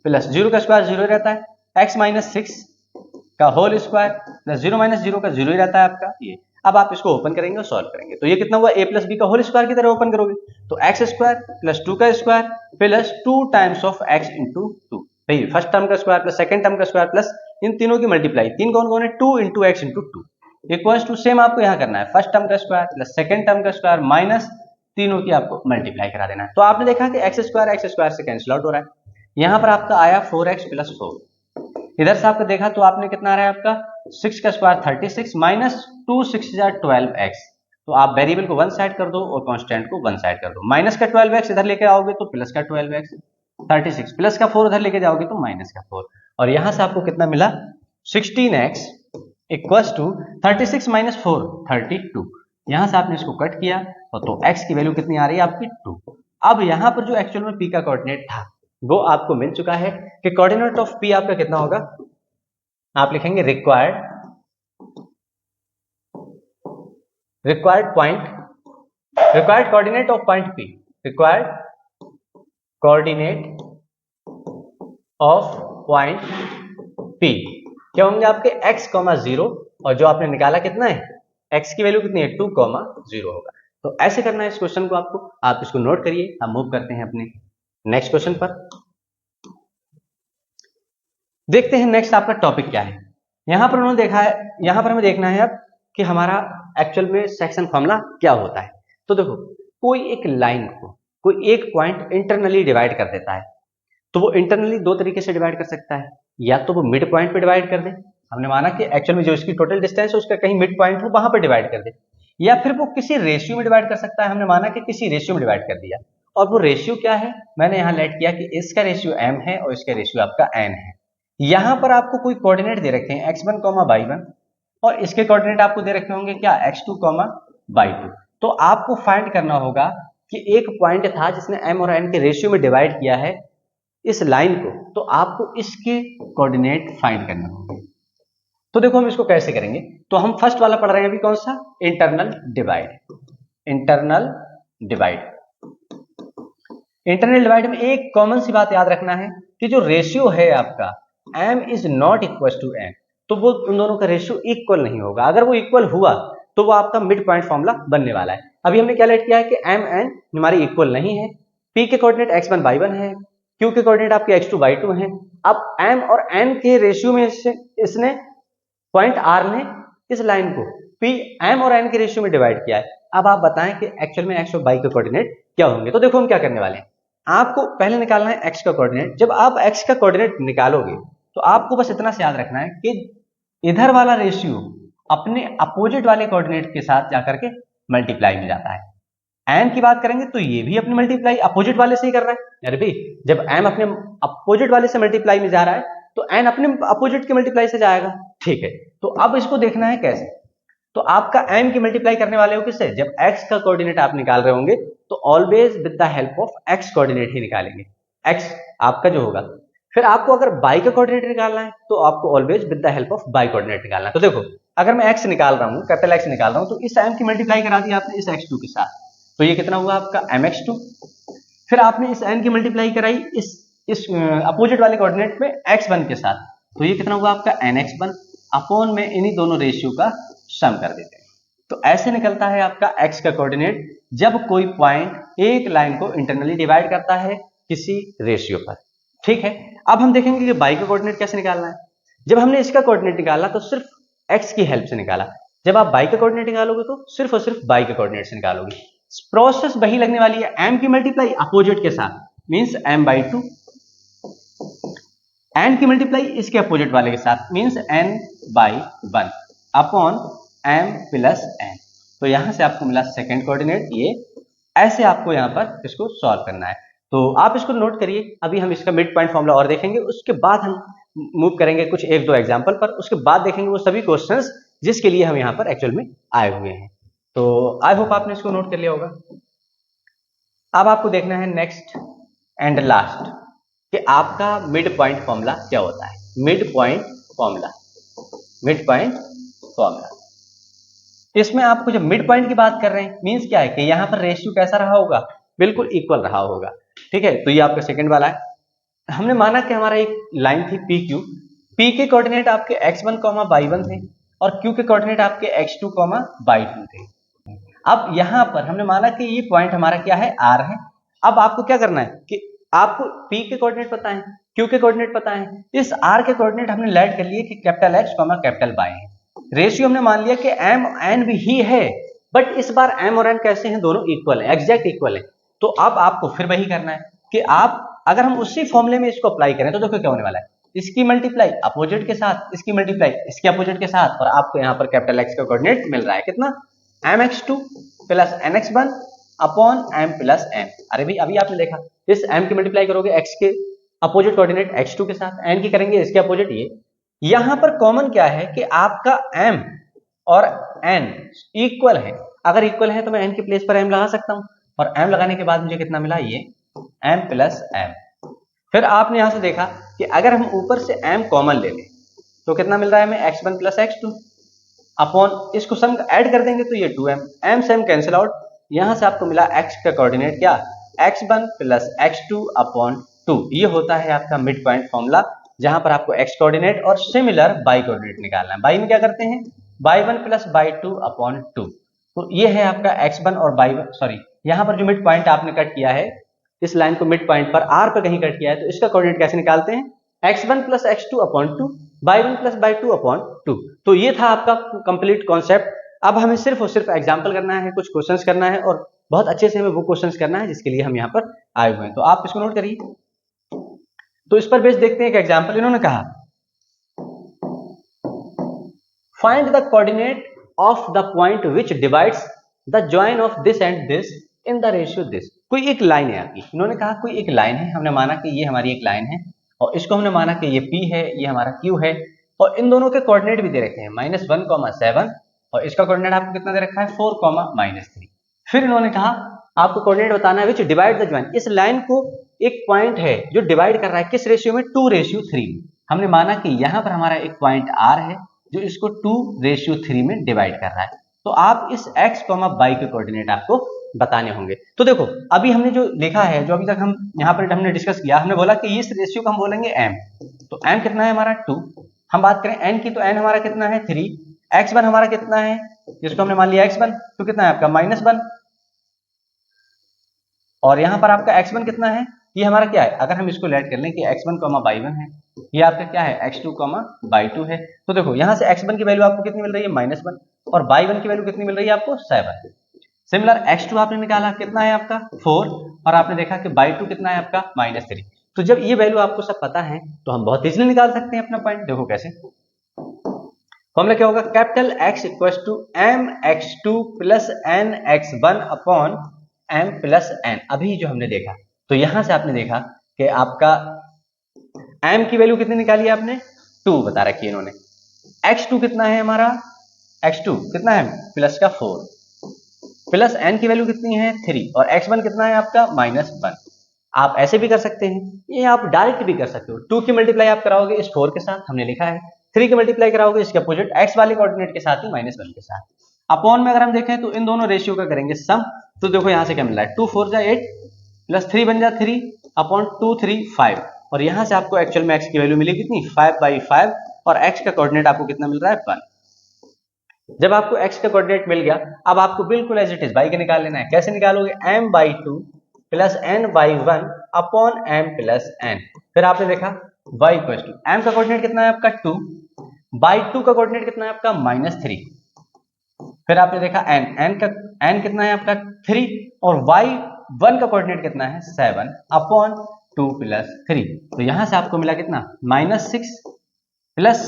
प्लस 0 का स्क्वायर 0 रहता है, x माइनस 6 का होल स्क्वायर प्लस 0 माइनस 0 का 0 ही रहता है आपका ये। अब आप इसको ओपन करेंगे और सॉल्व करेंगे तो ये कितना हुआ a प्लस बी का होल स्क्वायर की तरह ओपन करोगे तो x स्क्वायर प्लस 2 का square plus 2 times of x into 2, भाई फर्स्ट टर्म का स्क्वायर प्लस सेकंड टर्म का स्क्वायर प्लस इन तीनों की मल्टीप्लाई, तीन कौन कौन है 2 into x into 2 equals to, same आपको यहाँ करना है फर्स्ट टर्म का स्क्वायर प्लस सेकंड टर्म का स्क्वायर माइनस तीनों की आपको मल्टीप्लाई करा देना है। तो आपने देखा कि x स्क्वायर से कैंसिल आउट हो रहा है, यहाँ पर आपका आया 4x प्लस 4, इधर से आपको देखा तो आपने कितना आ रहा है आपका 6 का स्क्वायर 36 माइनस 2 6 12x। तो आप वेरिएबल को वन साइड कर दो और कांस्टेंट को वन साइड कर दो, माइनस का 12x इधर लेके आओगे तो प्लस का 12x, 36 प्लस का 4 उधर लेके जाओगे तो माइनस का 4, और यहां से आपको कितना मिला 16x इक्वल्स टू 36 माइनस 4 32। यहां से आपने इसको कट किया तो x की वैल्यू कितनी आ रही है आपकी 2। अब यहां पर जो एक्चुअल में p का कोऑर्डिनेट था वो आपको मिल चुका है कि कोऑर्डिनेट ऑफ p आपका कितना होगा, आप लिखेंगे required coordinate of point p, required coordinate of point p क्या होंगे आपके x, 0 और जो आपने निकाला कितना है x की वैल्यू कितनी है 2, 0 होगा। तो ऐसे करना है इस क्वेश्चन को आपको, आप इसको नोट करिए। हम मूव करते हैं अपने नेक्स्ट क्वेश्चन पर। देखते हैं नेक्स्ट आपका टॉपिक क्या है। यहां पर उन्होंने देखा है, यहां पर हमें देखना है अब कि हमारा एक्चुअल में सेक्शन फॉर्मूला क्या होता है। तो देखो, कोई एक लाइन को कोई एक पॉइंट इंटरनली डिवाइड कर देता है, तो वो इंटरनली दो तरीके से डिवाइड कर सकता है। या तो वो मिड पॉइंट पे डिवाइड कर दे, हमने माना कि एक्चुअल में जो इसकी टोटल डिस्टेंस है उसका कहीं मिड पॉइंट हो वहां पर डिवाइड कर दे, या फिर वो किसी रेशियो में डिवाइड कर सकता है। हमने माना कि किसी रेशियो में डिवाइड कर दिया, और वो रेशियो क्या है, मैंने यहाँ लेट किया कि इसका रेशियो m है और इसका रेशियो आपका n है। यहां पर आपको कोई कोऑर्डिनेट दे रखे हैं x1, y1 और इसके कोऑर्डिनेट आपको दे रखे होंगे क्या x2, y2। तो आपको फाइंड करना होगा कि एक पॉइंट था जिसने m और n के रेशियो में डिवाइड किया है इस लाइन को, तो आपको इसके कोऑर्डिनेट फाइंड करने होंगे। तो देखो हम इसको कैसे करेंगे, तो हम फर्स्ट वाला पढ़ रहे हैं अभी, कौन सा, इंटरनल डिवाइड। इंटरनल डिवाइड में एक कॉमन सी बात याद रखना है कि जो रेशियो है आपका m is not equal to n, तो वो उन दोनों का रेशियो इक्वल नहीं होगा। अगर वो इक्वल हुआ तो वो आपका मिड पॉइंट फॉर्मूला बनने वाला है। अभी हमने क्या लेट किया है कि m n हमारी इक्वल नहीं है, p के कोऑर्डिनेट x1 y1 है, q के कोऑर्डिनेट आपके x2 y2 हैं। अब m और n के रेशियो में इसने पॉइंट r ने इस लाइन को p m और n के रेशियो में डिवाइड किया है। अब आप बताएं कि एक्चुअल में x और y के कोऑर्डिनेट क्या होंगे। तो देखो हम क्या करने वाले हैं, आपको पहले निकालना है x का कोऑर्डिनेट। जब आप x का कोऑर्डिनेट निकालोगे तो आपको बस इतना से याद रखना है कि इधर वाला रेशियो अपने अपोजिट वाले कोऑर्डिनेट के साथ जाकर के मल्टीप्लाई में जाता है। n की बात करेंगे तो ये भी अपने मल्टीप्लाई अपोजिट वाले से ही कर रहा है। अरे भाई, जब m अपने अपोजिट वाले से मल्टीप्लाई में जा रहा है तो n अपने अपोजिट के मल्टीप्लाई से जाएगा। ठीक है, तो अब इसको देखना है कैसे। तो आपका m की मल्टीप्लाई करने वाले हो किससे, जब x का कोऑर्डिनेट आप निकाल रहे होंगे तो always with the help of x coordinate ही निकालेंगे, x आपका जो होगा। फिर आपको अगर y का कोऑर्डिनेट निकालना है तो आपको always with the help of y coordinate निकालना है। तो देखो, अगर मैं x निकाल रहा हूं, कैपिटल X निकाल रहा हूं, तो इस m की मल्टीप्लाई करा दी आपने इस x2 के साथ, तो ये कितना हुआ आपका mx2। फिर आपने इस n की मल्टीप्लाई कराई इस अपोजिट वाले कोऑर्डिनेट में x1 के साथ, तो ये कितना हुआ आपका nx1 अपॉन में इन्हीं दोनों रेशियो का सम कर देते हैं। तो ऐसे निकलता है आपका x का कोऑर्डिनेट जब कोई पॉइंट एक लाइन को इंटरनली डिवाइड करता है किसी रेशियो पर। ठीक है, अब हम देखेंगे कि y का कोऑर्डिनेट कैसे निकालना है। जब हमने इसका कोऑर्डिनेट निकाला तो सिर्फ x की हेल्प से निकाला, जब आप y का कोऑर्डिनेट निकालोगे तो सिर्फ और सिर्फ y के कोऑर्डिनेट से निकालोगे। प्रोसेस वही लगने वाली है, m की मल्टीप्लाई अपोजिट के साथ मींस m/2, n की मल्टीप्लाई इसके अपोजिट वाले के साथ means n/1 upon m plus n। तो यहां से आपको मिला सेकंड कोऑर्डिनेट, ये ऐसे आपको यहां पर इसको सॉल्व करना है। तो आप इसको नोट करिए, अभी हम इसका मिड पॉइंट फॉर्मूला और देखेंगे, उसके बाद हम मूव करेंगे कुछ एक दो एग्जांपल पर, उसके बाद देखेंगे वो सभी क्वेश्चंस जिसके लिए हम यहां पर एक्चुअल में आए हुए हैं। तो आई होप आपने इसको नोट कर लिया होगा। अब आपको देखना है नेक्स्ट एंड लास्ट कि आपका मिड पॉइंट फॉर्मूला क्या होता है। मिड पॉइंट फॉर्मूला, इसमें आपको जब मिड पॉइंट की बात कर रहे हैं मींस क्या है कि यहां पर रेशियो कैसा रहा होगा, बिल्कुल इक्वल रहा होगा। ठीक है, तो ये आपका सेकंड वाला है। हमने माना कि हमारा एक लाइन थी PQ, P के कोऑर्डिनेट आपके x1, y1 थे और Q के कोऑर्डिनेट आपके x2, y2 थे। अब यहां पर हमने माना कि ये पॉइंट हमारा क्या है, R है। अब आपको क्या करना है कि आपको P के कोऑर्डिनेट पता है, Q के कोऑर्डिनेट पता है, इस R के कोऑर्डिनेट हमने लेट कर लिए कि कैपिटल X, कैपिटल Y है। रेशियो हमने मान लिया कि m n भी ही है, बट इस बार m और n कैसे हैं, दोनों इक्वल है, एग्जैक्ट इक्वल है। तो अब आपको फिर वही करना है कि आप अगर हम उसी फॉर्मूले में इसको अप्लाई करें तो देखो क्या होने वाला है, इसकी मल्टीप्लाई अपोजिट के साथ, इसकी मल्टीप्लाई इसके अपोजिट के साथ, और आपको यहाँ पर कैपिटल X का कोऑर्डिनेट मिल रहा है कितना, mx2 plus nx1 upon m plus n। अरे भाई अभी आपने देखा, इस m की मल्टीप्लाई करोगे x के अपोजिट कोऑर्डिनेट x2 के साथ, n की करेंगे इसके अपोजिट ये। यहां पर कॉमन क्या है कि आपका m और n इक्वल है, अगर इक्वल है तो मैं n की प्लेस पर m लगा सकता हूँ, और m लगाने के बाद मुझे कितना मिला, ये m प्लस m। फिर आपने यहां से देखा कि अगर हम ऊपर से m कॉमन ले लें तो कितना मिल रहा है हमें, x1 प्लस x2 अपॉन इसको सम ऐड कर देंगे तो ये 2m, m से m कैंसिल आउट, यहां से आपको मिला x का कोऑर्डिनेट क्या, x1 प्लस x2 अपॉन 2। ये होता है आपका मिड पॉइंट फॉर्मूला, जहां पर आपको x कोऑर्डिनेट और सिमिलर y कोऑर्डिनेट निकालना है। y में क्या करते हैं, y1 प्लस y2 अपॉन 2। तो ये है आपका x1 और y1, सॉरी यहां पर जो मिड पॉइंट आपने कट किया है, इस लाइन को मिड पॉइंट पर r पर कहीं कट किया है, तो इसका कोऑर्डिनेट कैसे निकालते हैं, x1 plus x2 upon 2, y1 plus y2 upon 2। तो ये था आपका कंप्लीट कॉन्सेप्ट। अब हमें सिर्फ और सिर्फ एग्जांपल करना है, कुछ क्वेश्चंस करना है, और बहुत अच्छे से हमें वो क्वेश्चंस करना है जिसके लिए हम यहाँ पर आए हुए हैं। तो आप इसको नोट करिए। तो इस पर बेस देखते हैं एक एग्जांपल। इन्होंने कहा find the coordinate of the point which divides the join of this and this in the ratio this. कोई एक लाइन है आपकी, इन्होंने कहा कोई एक लाइन है, हमने माना कि ये हमारी एक लाइन है, और इसको हमने माना कि ये P है, ये हमारा Q है, और इन दोनों के कोऑर्डिनेट भी दे रखे हैं -1, 7, और इसका कोऑर्डिनेट आपको कितना दे रखा है, 4, -3। फिर इन्होंने कहा आपको कोऑर्डिनेट बताना है विच डिवाइड द जॉइन। इस लाइन को एक पॉइंट है जो डिवाइड कर रहा है किस रेशियो में, 2:3। हमने माना कि यहाँ पर हमारा एक पॉइंट R है जो इसको 2:3 में डिवाइड कर रहा है। तो आप इस x, y के कोऑर्डिनेट आपको बताने होंगे। तो देखो अभी हमने जो लिखा है, जो अभी तक हम यहाँ पर हमने डिस्कस किया, हमने बोला कि इस रेशियो को हम बोलेंगे m। तो m कितना है हमारा 2। हम बात करें n की, तो n हमारा कितना है 3, x1 हमारा कितना है, जिसको हमने मान लिया x1, तो कितना है आपका -1, और यहाँ पर आपका x1 कितना है, ये हमारा क्या है, अगर हम इसको लेट कर लें कि x1, y1 है, ये आपका क्या है x2, y2 है। तो देखो यहाँ से x1 की वैल्यू आपको कितनी मिल रही है, -1, और y1 की वैल्यू कितनी मिल रही है आपको, 7। सिमिलर x2 आपने निकाला कितना है आपका 4, और आपने देखा कि y2 कितना है आपका -3। तो जब ये वैल्यू आपको सब पता है तो हम बहुत इजीली निकाल सकते हैं अपना पॉइंट। देखो कैसे, फॉर्मूला क्या होगा, capital X equals to mx2 plus nx1 upon m plus n। अभी जो हमने देखा, तो यहां से आपने देखा कि आपका m की वैल्यू कितनी निकाली आपने, 2 बता रखी है इन्होंने। x2 कितना है हमारा, x2 कितना है प्लस का 4, प्लस n की वैल्यू कितनी है 3, और x1 कितना है आपका -1। आप ऐसे भी कर सकते हैं, ये आप डायरेक्ट भी कर सकते हो। 2 की मल्टीप्लाई आप कराओगे इस 4 के साथ, हमने लिखा है, 3 की मल्टीप्लाई कराओगे इसके अपोजिट x वाले कोऑर्डिनेट के साथ ही -1 के साथ। अपॉन में अगर हम देखें तो इन दोनों रेशियो का करेंगे सम। तो देखो यहाँ से क्या मिल रहा है, 2 4 जा 8 प्लस 3 बन जा 3 अपॉन 2 3 5, और यहाँ से आपको एक्चुअल में x की वैल्यू मिली कितनी, 5/5, और x का कोऑर्डिनेट आपको कितना मिल रहा है 1। जब आपको x का कोऑर्डिनेट मिल गया, अब आपको बिल्कुल एज इट इज y का निकाल लेना है। कैसे निकालोगे, m/2 plus n/1 upon m plus n। फिर आपने देखा y इक्वल टू m का कोऑर्डिनेट कितना है आपका 2, by2 का कोऑर्डिनेट कितना है आपका -3। फिर आपने देखा n कितना है आपका 3, और y1 का कोऑर्डिनेट कितना है 7 अपॉन 2 प्लस 3। तो यहां से आपको मिला कितना, -6 प्लस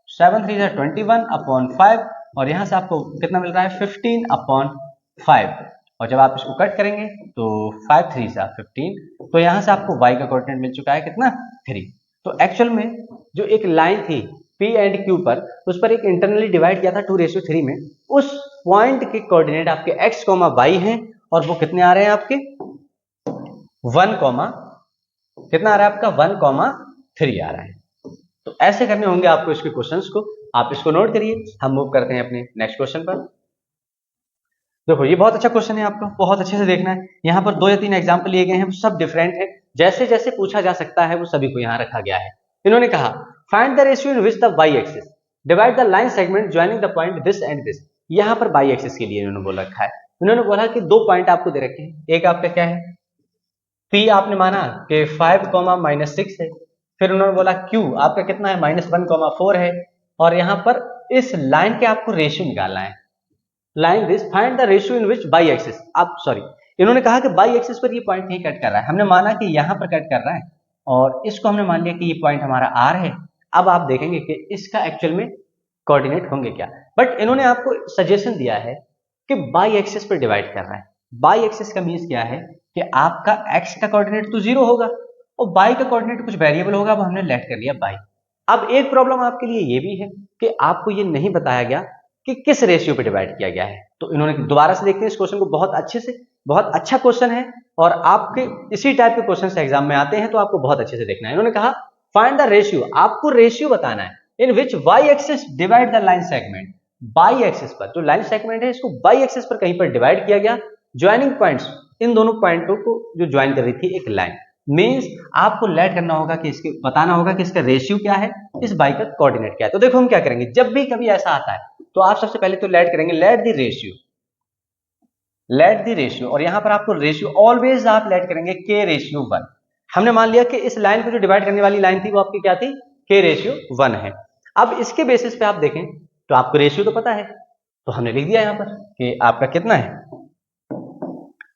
7 3 21 अपॉन 5, और यहां से आपको कितना मिल रहा है 15 अपॉन 5। और जब आप इसको कट करेंगे तो 5 3 15, तो यहां से आपको y का कोऑर्डिनेट मिल चुका है कितना 3। तो एक्चुअल में जो एक लाइन थी P एंड Q पर, उस पर एक इंटरनली डिवाइड किया था 2:3 में, उस पॉइंट के कोऑर्डिनेट आपके x, y हैं, और वो कितने आ रहे हैं आपके 1, कितना आ रहा है आपका 1, 3 आ रहा है। तो ऐसे करने होंगे आपको इसके क्वेश्चंस को, आप इसको नोट करिए। हम मूव करते हैं अपने नेक्स्ट क्वेश्चन पर। देखो ये बहुत अच्छा क्वेश्चन है, आपको बहुत अच्छे से देखना है। यहाँ पर 2 या 3 एग्जाम्पल लिए गए हैं, सब डिफरेंट है, जैसे जैसे पूछा जा सकता है वो सभी को यहाँ रखा गया है। इन्होंने कहा find the ratio in which the y axis divide the line segment joining the point this and this. यहाँ पर y एक्सिस के लिए इन्होंने बोल रखा है। इन्होंने बोला कि 2 पॉइंट आपको दे रखे हैं, एक आपका क्या है P, आपने माना कि 5, -6 है। फिर उन्होंने बोला Q आपका कितना है -1, 4 है, और यहाँ पर इस लाइन के आपको रेशियो निकालना है। Line this find the ratio in which by axis, आप सॉरी इन्होंने कहा कि बाई एक्सिस पर ये पॉइंट नहीं कट कर रहा है, हमने माना कि यहाँ पर कट कर रहा है, और इसको हमने मान लिया कि ये पॉइंट हमारा R है। अब आप देखेंगे कि इसका एक्चुअल में कोऑर्डिनेट होंगे क्या, बट इन्होंने आपको सजेशन दिया है कि बाई एक्सिस पर डिवाइड कर रहा है। बाई एक्सिस का मीन्स क्या है कि आपका x का कोऑर्डिनेट तो 0 होगा, और y का कोऑर्डिनेट कुछ वेरिएबल होगा, अब हमने लेट कर लिया बाई। अब एक प्रॉब्लम आपके लिए ये भी है कि आपको ये नहीं बताया गया कि किस रेशियो पे डिवाइड किया गया है। तो इन्होंने दोबारा से देखते हैं इस क्वेश्चन को, बहुत अच्छे से, बहुत अच्छा क्वेश्चन है और आपके इसी टाइप के क्वेश्चन एग्जाम में आते हैं, तो आपको बहुत अच्छे से देखना है। इन्होंने कहा फाइंड द रेशियो, आपको रेशियो बताना है in which Y axis divide the line segment, Y axis पर जो लाइन सेगमेंट है इसको बाई एक्सिस पर कहीं पर डिवाइड किया गया, ज्वाइनिंग पॉइंट्स, इन दोनों पॉइंटों को जो ज्वाइन कर रही थी एक लाइन, मींस आपको लेट करना होगा कि इसके बताना होगा कि इसका रेशियो क्या है, इस बाई का कोऑर्डिनेट क्या है। तो देखो हम क्या करेंगे, जब भी कभी ऐसा आता है तो आप सबसे पहले तो लेट करेंगे, let the ratio, let the ratio, और यहां पर आपको रेशियो ऑलवेज आप लेट करेंगे के रेशियो 1। हमने मान लिया कि इस लाइन को जो डिवाइड करने वाली लाइन थी वो आपकी क्या थी, के रेशियो 1 है। अब इसके बेसिस पे आप देखें तो आपको रेशियो तो पता है, तो हमने लिख दिया यहां पर कि आपका कितना है,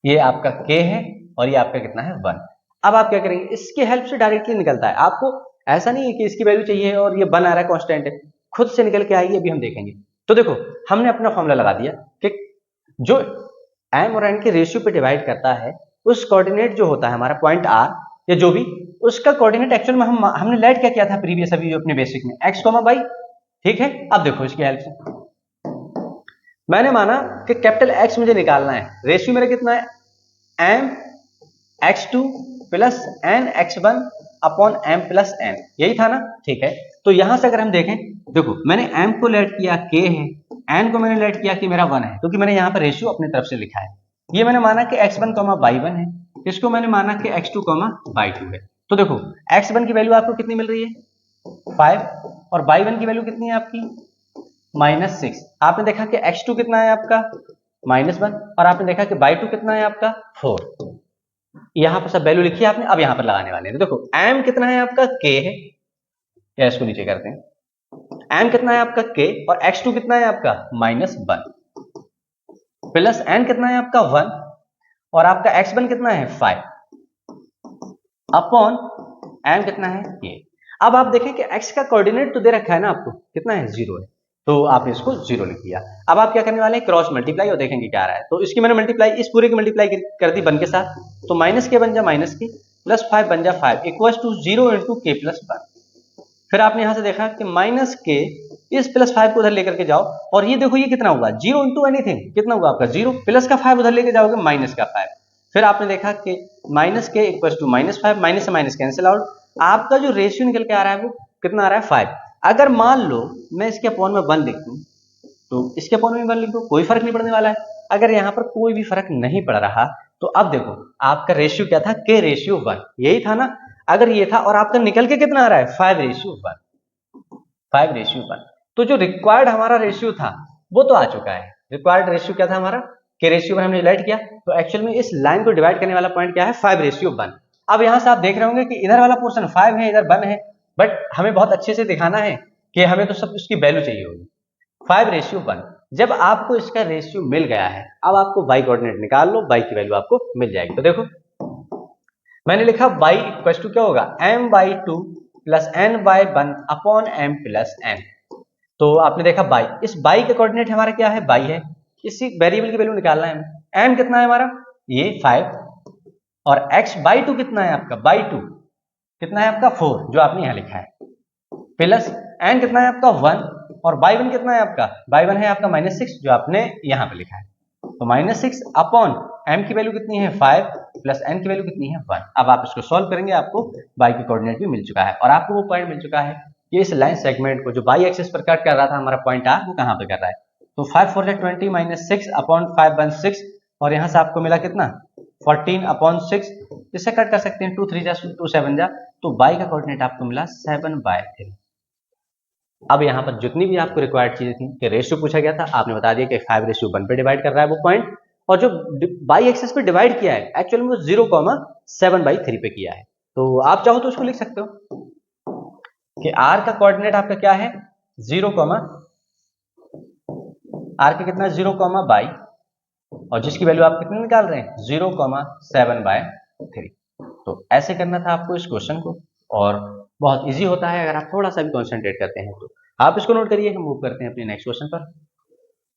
ये आपका के है और ये आपका कितना है 1। अब आप क्या करेंगे, इसकी हेल्प से डायरेक्टली निकलता है, आपको ऐसा नहीं है कि इसकी वैल्यू चाहिए और ये 1 आ रहा है कांस्टेंट है, खुद से निकल के आएगी, अभी हम देखेंगे। तो देखो हमने अपना फॉर्मूला लगा दिया कि जो m और n के रेशियो पे डिवाइड करता है उस कोऑर्डिनेट जो होता है हमारा पॉइंट r या जो भी, उसका कोऑर्डिनेट एक्चुअल में हमने लेट क्या किया था प्रीवियस अभी जो अपने बेसिक में x, y, ठीक है। अब देखो इसकी हेल्प से मैंने माना कि कैपिटल X मुझे निकालना है, रेशियो मेरा कितना है m x2 plus n x1 upon m plus n, यही था ना, ठीक है। तो यहां से अगर हम देखें, देखो मैंने m को लेट किया k है, n को मैंने लेट किया कि मेरा 1 है, क्योंकि मैंने यहाँ पर रेशियो अपनी तरफ से लिखा है। ये मैंने माना कि x1, y1 है, इसको मैंने माना कि x2, y2 है। तो देखो x1 की वैल्यू आपको कितनी मिल रही है 5 और y1 की वैल्यू कितनी है आपकी -6। आपने देखा कि x2 कितना है आपका -1 और आपने देखा कि y2 कितना है आपका 4। यहां पर सब वैल्यू लिखी है आपने, अब यहां पर लगाने वाले हैं। तो देखो m कितना है आपका k है, या इसको नीचे करते हैं, m कितना है आपका k और x2 कितना है आपका -1 प्लस n कितना है आपका 1 और आपका x1 कितना है 5 अपॉन m कितना है k। अब आप देखें कि x का कोऑर्डिनेट तो दे रखा है ना आपको, कितना है 0 है, तो आपने इसको 0 लिख दिया। अब आप क्या करने वाले हैं, क्रॉस मल्टीप्लाई और देखेंगे क्या आ रहा है। तो इसकी मैंने मल्टीप्लाई, इस पूरे की मल्टीप्लाई कर दी 1 के साथ, तो माइनस के बन जा माइनस के प्लस 5 बन जा 5 इक्वल टू 0 इंटू के प्लस 1। फिर आपने यहां से देखा कि माइनस के इस प्लस 5 को उधर लेकर के जाओ और ये देखो ये कितना हुआ 0 इंटू एनीथिंग, कितना हुआ आपका 0, प्लस का 5 उधर लेके जाओगे माइनस का 5। फिर आपने देखा कि माइनस के इक्वल टू -5, माइनस से माइनस कैंसिल आउट, आपका जो रेशियो निकल के आ रहा है वो कितना आ रहा है 5। अगर मान लो मैं इसके अपॉन में 1 लिख दूं तो इसके अपॉन में 1 लिख दो, कोई फर्क नहीं पड़ने वाला है। अगर यहां पर कोई भी फर्क नहीं पड़ रहा तो अब देखो आपका रेशियो क्या था, के रेशियो 1, यही था ना। अगर ये था और आपका निकल के कितना आ रहा है 5:1, 5:1, तो जो रिक्वायर्ड हमारा रेशियो था वो तो आ चुका है। रिक्वायर्ड रेशियो क्या था हमारा, के रेशियो 1 हमने लेट किया, तो एक्चुअल में इस लाइन को डिवाइड करने वाला पॉइंट क्या है 5:1। अब यहां से आप देख रहे होंगे कि इधर वाला पोर्शन 5 है, इधर 1 है, बट हमें बहुत अच्छे से दिखाना है कि हमें तो सब उसकी वैल्यू चाहिए होगी 5:1। जब आपको इसका रेशियो मिल गया है, अब आपको y कोऑर्डिनेट निकाल लो, y की वैल्यू आपको मिल जाएगी। तो देखो मैंने लिखा y इक्वल टू क्या होगा m/2 plus n/1 upon m plus n। तो आपने देखा y, इस y का कोऑर्डिनेट हमारा क्या है y है, इसी वेरिएबल की वैल्यू निकालना है हमें। m कितना है हमारा ये 5 और x/2 कितना है आपका y2 कितना है आपका 4 जो आपने यहां लिखा है, प्लस n कितना है आपका 1 और y1 कितना है आपका y1 है आपका -6 जो आपने यहां पे लिखा है। तो -6 अपॉन m की वैल्यू कितनी है 5 प्लस n की वैल्यू कितनी है 1। अब आप इसको सॉल्व करेंगे, आपको y की कोऑर्डिनेट भी मिल चुका है और आपको वो पॉइंट मिल चुका है कि इस लाइन सेगमेंट को जो y एक्सिस पर कट कर रहा था हमारा पॉइंट r, वो कहां पे कर रहा है। तो 5 4 20 -6 अपॉन 5 1 6 और यहां से आपको मिला कितना 14 अपॉन 6, इससे कट कर सकते हैं 2 3 2 7 जा, तो y का कोऑर्डिनेट आपको मिला 7/3। अब यहाँ पर जितनी भी आपको रिक्वायर्ड चीजें थी कि रेशियो पूछा गया था, आपने बता दिया कि 5:1 पे डिवाइड कर रहा है वो पॉइंट, और जो बाई एक्सिस पे डिवाइड किया है एक्चुअली में वो 0,7/3 पे किया है। तो आप चाहो तो उसको लिख सकते हो कि r का कोऑर्डिनेट आपका क्या है 0, r का कितना 0,बाई और जिसकी वैल्यू आप कितनी निकाल रहे हैं 0,7/3। तो ऐसे करना था आपको इस क्वेश्चन को, और बहुत इजी होता है अगर आप थोड़ा सा भी कॉन्सेंट्रेट करते हैं। तो आप इसको नोट करिए, हम मूव करते हैं अपने नेक्स्ट क्वेश्चन पर।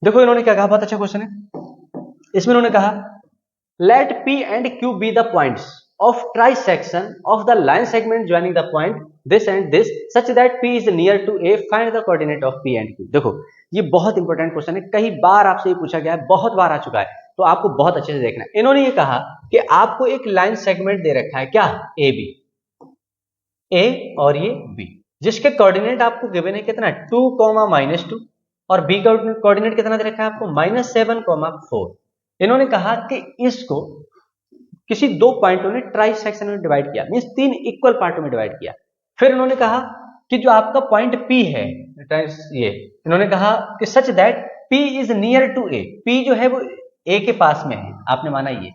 देखो इन्होंने क्या कहा, बहुत अच्छा क्वेश्चन है। इसमें इन्होंने कहा let P and Q be the points of trisection of the line segment joining the point this and this such that P is near to A, find the coordinate of P and Q। देखो ये बहुत इंपॉर्टेंट क्वेश्चन है, कई बार आपसे ये पूछा गया है, बहुत बार आ चुका है, तो आपको बहुत अच्छे से देखना है। इन्होंने ये कहा कि आपको एक लाइन सेगमेंट दे रखा है, क्या, AB, A और ये B, जिसके कोऑर्डिनेट आपको गिवन है कितना, 2, -2, और B का कोऑर्डिनेट कितना दे रखा है आपको, -7, 4। इन्होंने कहा कि इसको किसी दो पॉइंटों ने ट्राई सेक्शन में डिवाइड किया, मींस 3 इक्वल पार्टों में डिवाइड किया। फिर इन्होंने कहा कि जो आपका पॉइंट P है, ये इन्होंने कहा कि such that P is near to A, P जो है वो A के पास में है, आपने माना ये,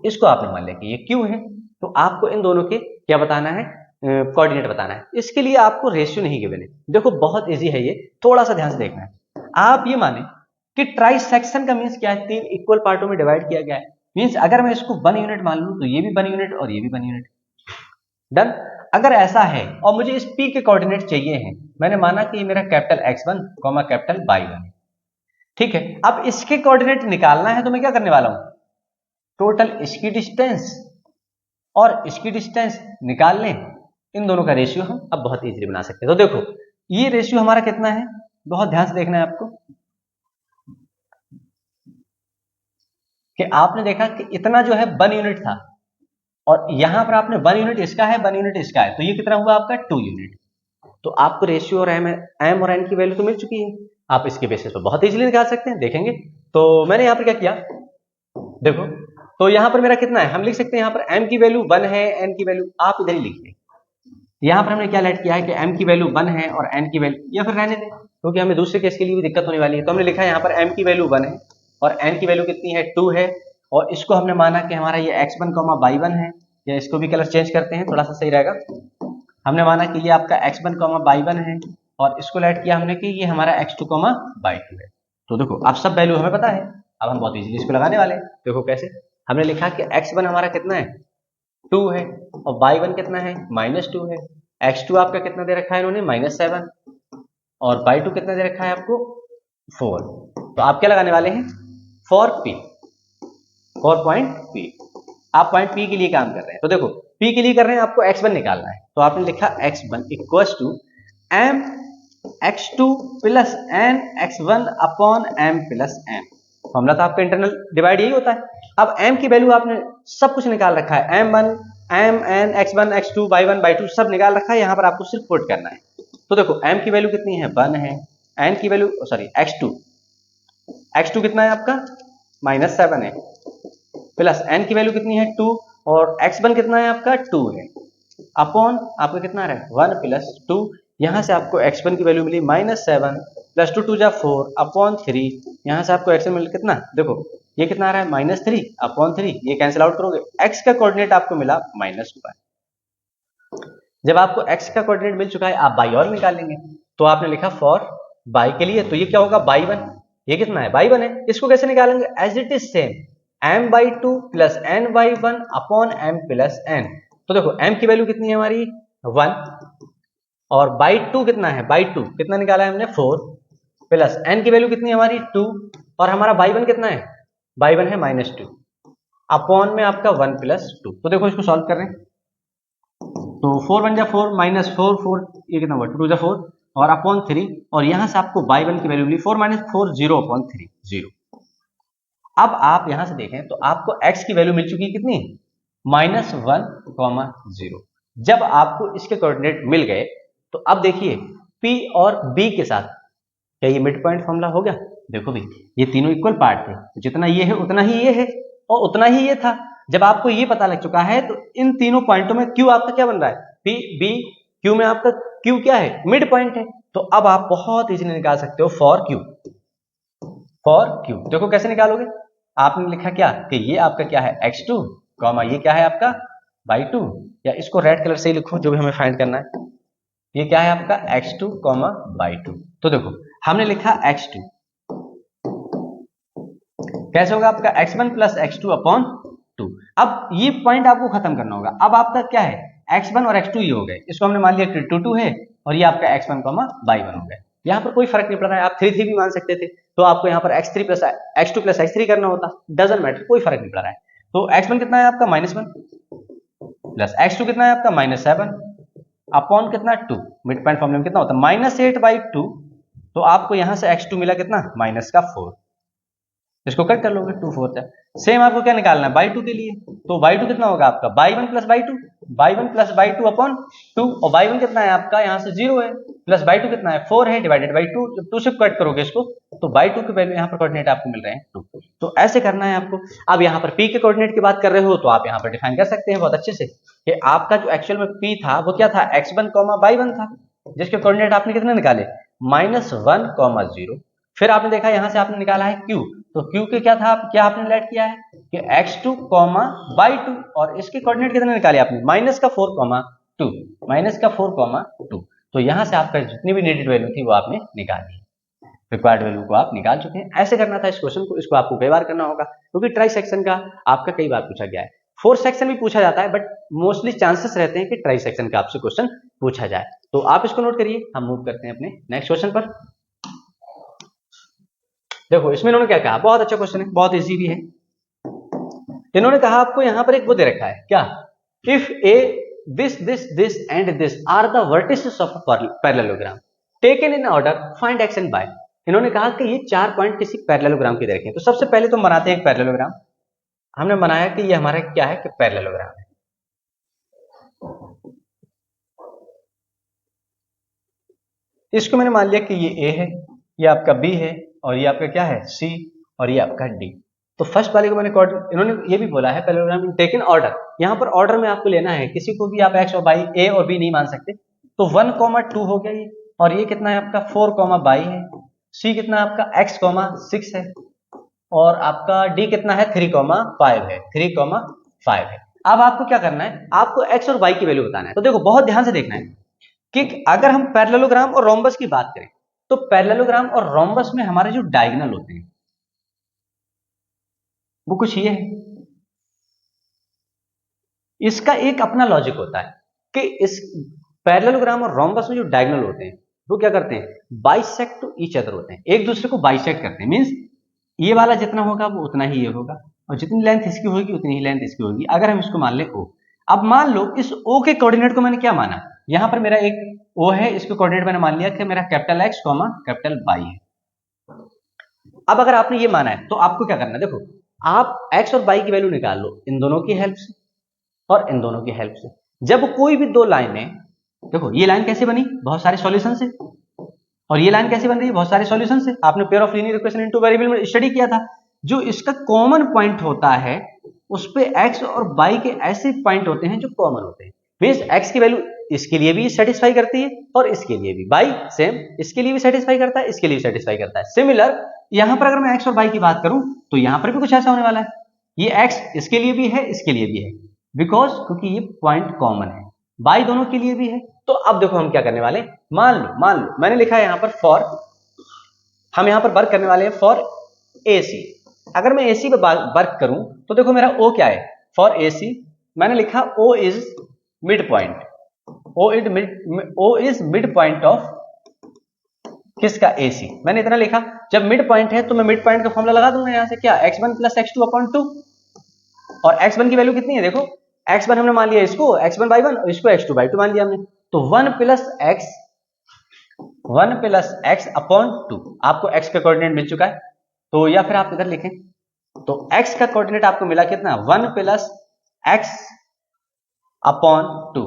इसको आपने मान लिया कि ये Q है, तो आपको इन दोनों के क्या बताना है, कोऑर्डिनेट बताना है। इसके लिए आपको रेशियो नहीं गिवन है, देखो बहुत इजी है ये, थोड़ा सा ध्यान से देखना है। आप ये माने कि ट्राई सेक्शन का मीन्स क्या है, 3 इक्वल पार्टों में डिवाइड किया गया है, मीन्स अगर मैं इसको 1 यूनिट मान लूं तो ये भी 1 यूनिट और ये भी 1 यूनिट, डन। अगर ऐसा है और मुझे इस P के कोऑर्डिनेट चाहिए हैं, मैंने माना कि ये मेरा कैपिटल X1, कैपिटल Y1 है, ठीक है। अब इसके कोऑर्डिनेट निकालना है तो मैं क्या करने वाला हूं, टोटल इसकी डिस्टेंस और इसकी डिस्टेंस निकाल लें, इन दोनों का रेशियो हम अब बहुत इजीली बना सकते हैं। तो देखो ये रेशियो हमारा कितना है, बहुत ध्यान से देखना है आपको, कि आपने देखा कि इतना जो है 1 यूनिट था, और यहां पर आपने 1 यूनिट इसका है, 1 यूनिट इसका है, तो ये कितना हुआ आपका 2 यूनिट। तो आपको रेशियो और एम और एन की वैल्यू तो मिल चुकी है, आप इसके बेसिस पर बहुत इजीली निकाल सकते हैं, देखेंगे। तो मैंने यहाँ पर क्या किया, देखो तो यहाँ पर मेरा कितना है, हम लिख सकते हैं यहाँ पर m की वैल्यू 1 है, n की वैल्यू आप इधर ही लिख लें। यहाँ पर हमने क्या लेट किया है कि m की वैल्यू 1 है और n की वैल्यू, या फिर रहने दें क्योंकि हमें दूसरे केस के लिए भी दिक्कत होने वाली है, तो हमने लिखा है यहाँ पर m की वैल्यू 1 है और n की वैल्यू कितनी है, 2 है, और इसको हमने माना कि हमारा ये x1, y1 है, या इसको भी कलर चेंज करते हैं थोड़ा सा सही रहेगा। हमने माना कि ये आपका x1, y1 है, और इसको लेट किया हमने कि ये हमारा x2, y2 है। तो देखो अब सब वैल्यू हमें पता है, अब हम बहुत इजीली इसको लगाने वाले हैं। देखो कैसे, हमने लिखा कि x1 हमारा कितना है, 2 है, और y1 कितना है, -2 है, x2 आपका कितना दे रखा है इन्होंने, -7, और y2 कितना दे रखा है आपको, 4। तो आप क्या लगाने वाले हैं, फॉर पॉइंट P, आप पॉइंट P के लिए काम कर रहे हैं। तो देखो P के लिए कर रहे हैं, आपको x1 निकालना है, तो आपने लिखा x1 equals to m x2 plus n x1 upon m plus n। Formula तो आपका इंटरनल डिवाइड यही होता है। अब m की वैल्यू आपने सब कुछ निकाल रखा है, m1 mn x1 x2 y1 y2 सब निकाल रखा है, यहाँ पर आपको सिर्फ पुट करना है। तो देखो m की वैल्यू कितनी है, 1 है, n की वैल्यू सॉरी x2 कितना है आपका, -7 है, प्लस n की वैल्यू कितनी है, 2, और x1 कितना है आपका, 2 है, अपॉन आपका कितना आ रहा है, 1 प्लस 2, यहाँ से आपको x1 की वैल्यू मिली -7 प्लस 2 2 जा 4 अपॉन 3, यहाँ से आपको x1 मिल कितना, देखो ये कितना आ रहा है, -3 अपॉन 3, ये कैंसिल आउट करोगे, x का कोऑर्डिनेट आपको मिला -2। जब आपको x का कोऑर्डिनेट मिल चुका है, आप y और निकाल लेंगे, तो आपने लिखा फॉर y के लिए, तो ये क्या होगा, y1, ये कितना है, y1 है, इसको कैसे निकालेंगे, as it is same m/2 plus n/1 upon m plus n। तो देखो m की वैल्यू कितनी है हमारी, 1, और by2 कितना है, by2 कितना निकाला है हमने, 4, प्लस n की वैल्यू कितनी है हमारी, 2, और हमारा y1 कितना है, y1 है -2, अपॉन में आपका 1 प्लस 2। तो देखो इसको सॉल्व कर रहे हैं, तो 4 1 जा 4 -4 4, ये कितना हुआ, 2 2 जा 4, और अपॉन 3, और यहां से आपको y1 की वैल्यू मिली 4 - 4 0 अपॉन 3 0। अब आप यहां से देखें तो आपको x की वैल्यू मिल चुकी है कितनी, -1, 0। जब आपको इसके कोऑर्डिनेट मिल गए, तो अब देखिए P और B के साथ क्या ये मिड पॉइंट फॉर्मूला हो गया। देखो भी ये तीनों इक्वल पार्ट थे, जितना ये है उतना ही ये है और उतना ही ये था। जब आपको ये पता लग चुका है तो इन तीनों पॉइंटों में Q आपका क्या बन रहा है, P B Q में आपका Q क्या है, मिड पॉइंट है। तो अब आप बहुत इजीली निकाल सकते हो फॉर Q। देखो कैसे निकालोगे, आपने लिखा क्या कि ये आपका क्या है, x2, ये क्या है आपका y2, या इसको रेड कलर से ही लिखो जो भी हमें फाइंड करना है, ये क्या है आपका x2, y2। तो देखो हमने लिखा x2, कैसे होगा आपका x1 प्लस x2 अपॉन 2। अब ये पॉइंट आपको खत्म करना होगा। अब आपका क्या है, x1 और x2 ये हो गए, इसको हमने मान लिया 2 2 है, और ये आपका x1, y1 हो गया। यहाँ पर कोई फर्क नहीं पड़ रहा है, आप 3 3 भी मान सकते थे, तो आपको यहाँ पर x2 प्लस x3 करना होता, डजंट मैटर, कोई फर्क नहीं पड़ रहा है। तो x1 कितना है आपका -1, प्लस x2 कितना है आपका -7, अपॉन कितना 2, मिड पॉइंट फॉर्मूला में कितना होता है -8/2, तो आपको यहां से x2 मिला कितना माइनस का 4, इसको कट कर लोगे 2 4 है। सेम आपको क्या निकालना है y2 के लिए, तो y2 कितना होगा आपका y1 प्लस y2 अपॉन 2, और y1 कितना है आपका यहाँ से 0 है, प्लस y2 कितना है 4 है, डिवाइडेड बाई 2, जब 2 से कट करोगे इसको तो y2 के वैल्यू यहाँ पर कोऑर्डिनेट आपको मिल रहे हैं 2। तो ऐसे करना है आपको। अब यहाँ पर p के कोऑर्डिनेट की बात कर रहे हो तो आप यहाँ पर डिफाइन कर सकते हैं बहुत अच्छे से कि आपका जो एक्चुअल में p था वो क्या था x1, y1 था, जिसके कोऑर्डिनेट आपने कितने निकाले -1, 0। फिर आपने देखा यहां से आपने निकाला है q, तो q के क्या था, क्या आपने लेट किया है कि x2, y2, और इसके कोऑर्डिनेट कितने निकाले आपने -4, 2, तो यहां से आपका जितनी भी नीडेड वैल्यू थी वो आपने निकाल दी, रिक्वायर्ड वैल्यू को आप निकाल चुके हैं। ऐसे करना था इस क्वेश्चन को, इसको आपको कई बार करना होगा क्योंकि ट्राई सेक्शन का आपका कई बार पूछा गया है। फोर्थ सेक्शन भी पूछा जाता है बट मोस्टली चांसेस रहते हैं कि ट्राई सेक्शन का आपसे क्वेश्चन पूछा जाए, तो आप इसको नोट करिए। हम मूव करते हैं अपने नेक्स्ट क्वेश्चन पर। देखो इसमें इन्होंने क्या कहा, बहुत अच्छा क्वेश्चन है, बहुत इजी भी है। इन्होंने कहा आपको यहां पर एक वो दे रखा है क्या, if A this and this are the vertices of parallelogram taken in order find x and y. इन्होंने कहा कि ये 4 पॉइंट किसी पैरेललोग्राम के दे रखे हैं। तो सबसे पहले तो बनाते हैं एक पैरेललोग्राम। हमने बनाया कि ये हमारा क्या है कि पैरेललोग्राम है। इसको मैंने मान लिया कि ये ए है, ये आपका बी है, और ये आपका क्या है सी, और ये आपका डी। तो फर्स्ट वाले को मैंने इन्होंने ये भी बोला है पैरेललोग्राम टेकन ऑर्डर, यहां पर ऑर्डर में आपको लेना है, किसी को भी आप एक्स और वाई ए और बी नहीं मान सकते। तो 1, 2 हो गया ये, और ये कितना है आपका 4, y है, सी कितना है आपका x, 6 है, और आपका डी कितना है 3, 5 है, 3, 5 है। अब आपको क्या करना है, आपको x और y की वैल्यू बताना है। तो देखो बहुत ध्यान से देखना है कि अगर हम पैरेललोग्राम और रोम्बस की बात करें तो पैरेललोग्राम और रोम्बस में हमारे जो डायगोनल होते हैं वो कुछ ये है। इसका एक अपना लॉजिक होता है कि इस पैरेललोग्राम और रोम्बस में जो डायगोनल होते हैं वो क्या करते हैं, बाइसेक्ट टू ईच अदर होते हैं, एक दूसरे को बाइसेक्ट करते हैं। मींस ये वाला जितना होगा वो उतना ही ये होगा, और जितनी लेंथ इसकी होगी उतनी ही लेंथ इसकी होगी। अगर हम इसको मान ले ओ, अब मान लो इस ओ के कोऑर्डिनेट को मैंने क्या माना, यहां पर मेरा एक ओ है, इसके कोऑर्डिनेट मैंने मान लिया कि मेरा कैपिटल एक्स, कैपिटल वाई है। अब अगर आपने ये माना है तो आपको क्या करना है, देखो आप एक्स और वाई की वैल्यू निकाल लो इन दोनों की हेल्प से और इन दोनों की हेल्प से। जब कोई भी दो लाइनें, देखो ये लाइन कैसे बनी, बहुत सारे सॉल्यूशन से, और ये लाइन कैसे बन रही है, बहुत सारे सॉल्यूशन से। आपने pair of linear equation into variable में स्टडी किया था। जो इसका कॉमन पॉइंट होता है उस पे एक्स और वाई के ऐसे पॉइंट होते हैं जो कॉमन होते हैं। मींस एक्स की वैल्यू इसके लिए भी सेटिस्फाई करती है और इसके लिए भी, वाई सेम इसके लिए भी सेटिस्फाई करता है, इसके लिए भी सेटिस्फाई करता है। सिमिलर यहां पर अगर मैं एक्स और वाई की बात करूं तो यहां पर भी कुछ ऐसा होने वाला है, ये एक्स इसके लिए भी है, इसके लिए भी है, बिकॉज क्योंकि ये पॉइंट कॉमन है, वाई दोनों के लिए भी है। तो अब देखो हम क्या करने वाले हैं, मान लो मैंने लिखा है यहां पर फॉर, हम यहां पर वर्क करने वाले हैं फॉर AC। अगर मैं AC पे वर्क करूं तो देखो मेरा O क्या है, फॉर AC मैंने लिखा O is mid point, O is mid point of किसका AC, मैंने इतना लिखा। जब मिड पॉइंट है तो मैं मिड पॉइंट का फॉर्मूला लगा दूंगा यहां से, क्या x1 + x2/2, और x1 की वैल्यू कितनी है, देखो x1 हमने मान लिया इसको x1 y1 और इसको x2 मान लिया हमने, तो 1 + x/2 आपको x का कोऑर्डिनेट मिल चुका है। तो या फिर आप इधर लिखें तो x का कोऑर्डिनेट आपको मिला कितना, 1 + x/2।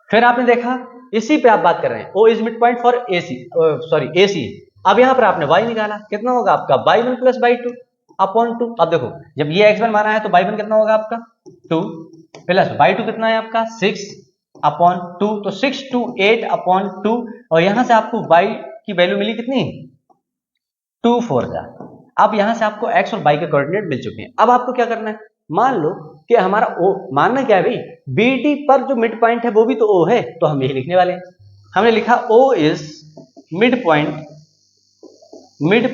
फिर आपने देखा इसी पे आप बात कर रहे हैं, O is mid point for AC। अब यहां पर आपने y निकाला, कितना होगा आपका y1 + y2/2। अब देखो जब ये x1 माना है तो y1 कितना होगा आपका 2 प्लस y2 कितना है आपका 6/2, तो 6 to 8/2, और यहां से आपको y की वैल्यू मिली कितनी 2 4 जा। अब यहां से आपको x और y के कोऑर्डिनेट मिल चुके हैं। अब आपको क्या करना है, मान लो कि हमारा O, मानना क्या है भाई, BD पर जो मिड पॉइंट है वो भी तो O है, तो हम यही लिखने वाले हैं। हमने लिखा O is mid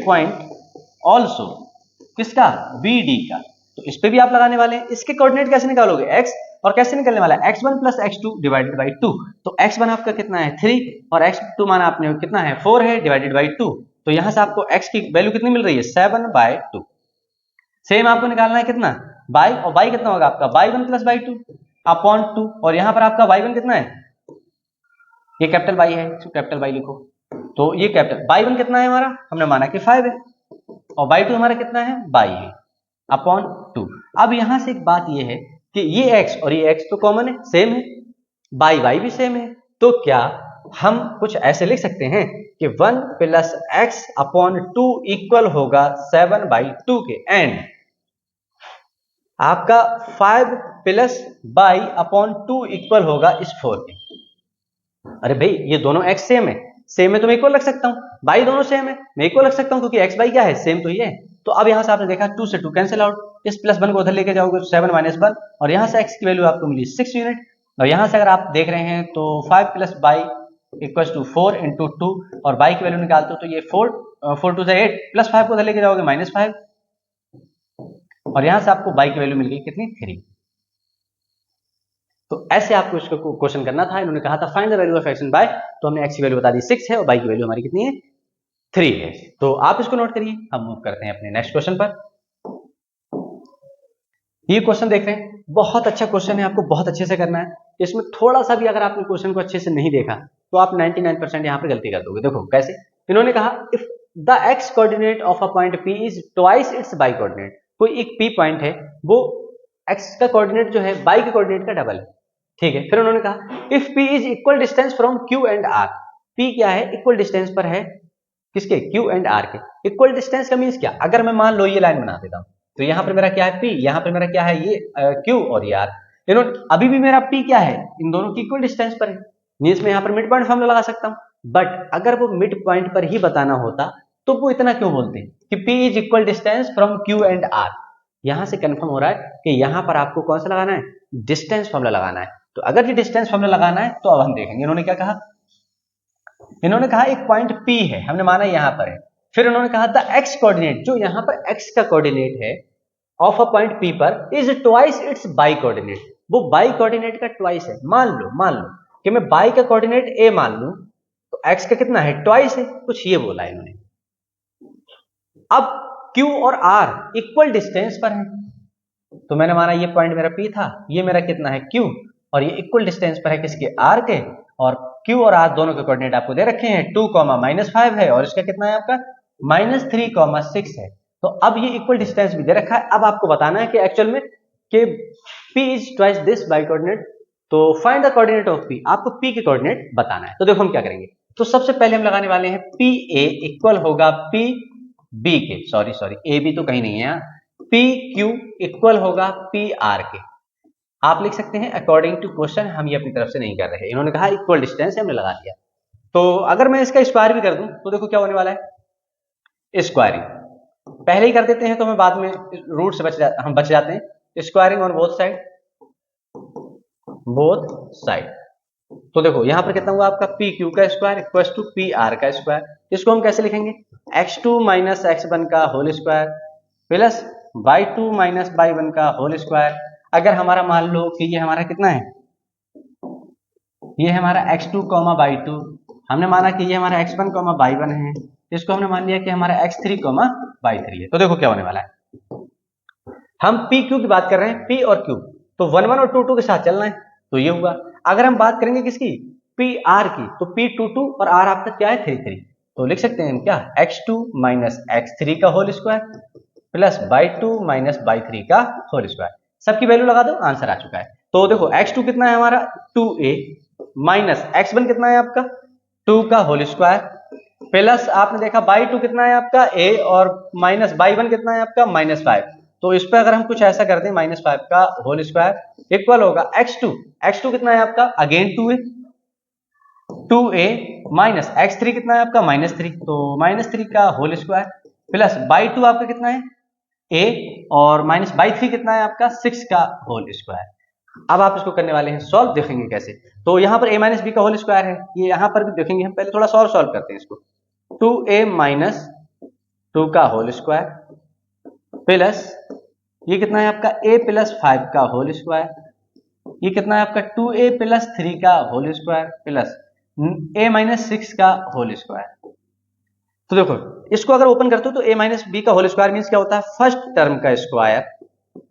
point also किसका, BD का। तो इस पे भी आप लगाने वाले हैं। इसके कोऑर्डिनेट कैसे निकालोगे, x, और कैसे निकलने वाला है x1 + x2/2। तो x1 आपका कितना है 3 और x2 माना आपने कितना है 4 है, डिवाइडेड बाई 2। तो यहां से आपको x की वैल्यू कितनी मिल रही है 7/2। सेम आपको निकालना है कितना y, और y कितना होगा आपका y1 + y2। अपॉन 2, और यहाँ पर आपका y1 कितना है, ये कैपिटल Y है, इसको कैपिटल Y लिखो, तो ये कैपिटल y1 कितना है हमारा, हमने माना कि 5 है, और y2 हमारा कितना है, y है, अपॉन 2। अब यहां से एक बात ये है कि ये x और ये x तो कॉमन है, सेम है, y भी सेम है, तो क्या हम कुछ ऐसे लिख सकते हैं कि 1 प्लस x अपॉन 2 इक्वल होगा 7/2 के, एंड आपका 5 प्लस y अपॉन 2 इक्वल होगा इस 4 के। अरे भाई ये दोनों x सेम है तो मैं इक्वल रख सकता हूँ, y दोनों सेम है मैं इक्वल रख सकता हूँ, क्योंकि x y क्या है, सेम तो ये है। तो अब यहाँ से आपने देखा 2 से 2 कैंसिल आउट, इस प्लस 1 को उधर लेके जाओगे तो 7 माइनस 1, और यहाँ से x की वैल्यू आपको मिली 6 यूनिट, और यहाँ से अगर आप देख रहे हैं तो 5 plus y equal to 4 into 2, और y की वैल्यू निकालते हो तो ये 4 टू 8, प्लस 5 को उधर लेके जाओगे -5, और यहाँ से आपको y की वैल्यू मिल गई कितनी, 3। तो ऐसे आपको इसको क्वेश्चन करना था। इन्होंने कहा था find the value of x and y, तो हमने x की वैल्यू बता दी 6 है और y की वैल्यू हमारी कितनी है, 3 है। तो आप इसको नोट करिए। हम मूव करते हैं अपने नेक्स्ट क्वेश्चन पर। ये क्वेश्चन देख रहे हैं, बहुत अच्छा क्वेश्चन है, आपको बहुत अच्छे से करना है। इसमें थोड़ा सा भी अगर आपने क्वेश्चन को अच्छे से नहीं देखा तो आप 99% यहाँ पे गलती कर दोगे। देखो कैसे, इन्होंने कहा if the x coordinate of a point P is twice its y coordinate, कोई एक P पॉइंट है वो x का कोऑर्डिनेट जो है y के कोऑर्डिनेट का डबल है, ठीक है। फिर उन्होंने कहा if P is equal distance from Q and R, P क्या है, इक्वल डिस्टेंस पर है किसके, Q एंड R के। इक्वल डिस्टेंस का मींस क्या, अगर मैं मान लो ये लाइन बना देता हूं तो यहाँ पर मेरा क्या है P, यहाँ पर मेरा क्या है ये Q और ये R, इन्होंने अभी भी मेरा P क्या है, इन दोनों की इक्वल डिस्टेंस पर है, मींस मैं यहाँ पर मिड पॉइंट फॉर्मूला लगा सकता हूँ। बट अगर वो मिड पॉइंट पर ही बताना होता तो वो इतना क्यों बोलते कि P is equal distance from Q and R। यहां से कंफर्म हो रहा है कि यहां पर आपको कौन सा लगाना है, डिस्टेंस फॉर्मूला लगाना है। तो अगर ये डिस्टेंस फॉर्मूला लगाना है तो अब हम देखेंगे इन्होंने क्या कहा। इन्होंने कहा एक पॉइंट P है, हमने माना यहां पर है, फिर उन्होंने कहा द x कोऑर्डिनेट, जो यहां पर x का कोऑर्डिनेट है ऑफ अ पॉइंट P पर is twice its y coordinate, वो y कोऑर्डिनेट का ट्वाइस है। मान लो कि मैं y का कोऑर्डिनेट a मान लूं तो x का कितना है, ट्वाइस है, कुछ ये बोला इन्होंने। अब Q और R इक्वल डिस्टेंस पर है, तो मैंने माना ये पॉइंट मेरा P था, ये मेरा कितना है Q, और ये इक्वल डिस्टेंस पर है किसके, R के, और Q और R दोनों के कोऑर्डिनेट आपको दे रखे हैं, 2, -5 है, और इसका कितना है आपका -3, 6 है। तो अब ये इक्वल डिस्टेंस भी दे रखा है। अब आपको बताना है कि एक्चुअल में कि P is twice this by coordinate, तो find the coordinate of P, आपको P के कोऑर्डिनेट बताना है। तो देखो हम क्या करेंगे, तो सबसे पहले हम लगाने वाले हैं PA इक्वल होगा PB के, सॉरी AB तो कहीं नहीं है, PQ इक्वल होगा PR के। आप लिख सकते हैं अकॉर्डिंग टू क्वेश्चन, हम ये अपनी तरफ से नहीं कर रहे। इन्होंने कहा इक्वल डिस्टेंस, हमने लगा दिया। तो अगर मैं इसका स्क्वायर भी कर दूं तो देखो क्या होने वाला है, स्क्वायरिंग पहले ही कर देते हैं तो हमें बाद में रूट से हम बच जाते हैं। स्क्वायरिंग ऑन बोथ साइड, तो देखो यहां पर कितना हुआ आपका PQ का स्क्वायर इक्वल टू PR का स्क्वायर। इसको हम कैसे लिखेंगे, x2 माइनस x1 का whole square plus y2 minus y1 का होल स्क्वायर। अगर हमारा मान लो कि ये हमारा कितना है, ये हमारा x2 y2, हमने माना कि ये हमारा x1 y1 है, इसको हमने मान लिया कि हमारा x3 y3 है। तो देखो क्या होने वाला है, हम PQ की बात कर रहे हैं, P और Q तो 1 1 और 2 2 के साथ चलना है, तो ये हुआ। अगर हम बात करेंगे किसकी, PR की, तो P 2 2 और R आपका क्या है 3 3, तो लिख सकते हैं हम क्या, x2 माइनस x3 का whole square plus y2 minus y3 का होल स्क्वायर। सबकी वैल्यू लगा दो, आंसर आ चुका है। तो देखो x2 कितना है हमारा 2a माइनस x1 कितना है आपका 2 का होल स्क्वायर प्लस आपने देखा y2 कितना है आपका a और माइनस y1 कितना है आपका -5। तो इस पर अगर हम कुछ ऐसा कर दें -5 का होल स्क्वायर इक्वल होगा x2 कितना है आपका अगेन 2a माइनस x3 कितना है आपका -3, तो -3 का होल स्क्वायर प्लस y2 आपका कितना है a और माइनस y3 कितना है आपका 6 का होल स्क्वायर। अब आप इसको करने वाले हैं सॉल्व, देखेंगे कैसे। तो यहाँ पर a माइनस बी का होल स्क्वायर है, ये यहाँ पर भी देखेंगे हम, पहले थोड़ा सॉल्व करते हैं इसको। 2a माइनस 2 का होल स्क्वायर प्लस ये कितना है आपका a प्लस 5 का होल स्क्वायर, ये कितना है आपका 2a प्लस 3 का whole square plus a minus 6 का होल स्क्वायर। तो देखो इसको अगर ओपन करते हो तो a माइनस बी का होल स्क्वायर मीन्स क्या होता है, फर्स्ट टर्म का स्क्वायर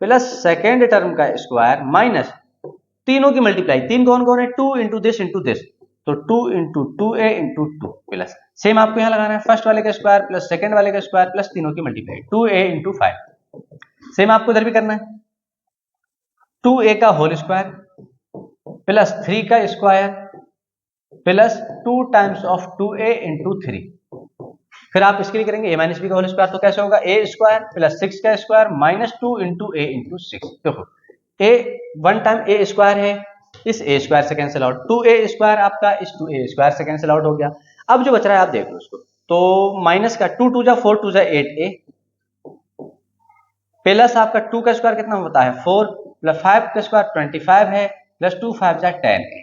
प्लस सेकेंड टर्म का स्क्वायर माइनस तीनों की मल्टीप्लाई, तीन कौन कौन है, 2 इंटू दिस इंटू दिस, तो 2 into 2a into 2 plus same आपको यहां लगाना है फर्स्ट वाले का स्क्वायर प्लस सेकंड वाले का स्क्वायर प्लस तीनों की मल्टीप्लाई 2a इंटू 5। सेम आपको इधर भी करना है 2a का होल स्क्वायर प्लस 3 का square plus 2 times of 2a into 3। फिर आप इसके लिए करेंगे a माइनस बी का होल स्क्वायर, तो कैसे होगा a स्क्वायर प्लस 6 का square minus 2 into a into 6। देखो a one time a square है, इस a स्क्वायर से कैंसिल आउट, 2a स्क्वायर आपका इस 2a स्क्वायर से कैंसिल आउट हो गया। अब जो बच रहा है आप देख लो उसको, तो माइनस का 2 2 जा 4 2 जा 8a प्लस आपका 2 का स्क्वायर कितना होता है 4 प्लस 5 का स्क्वायर 25 है प्लस 2 5 जा 10a।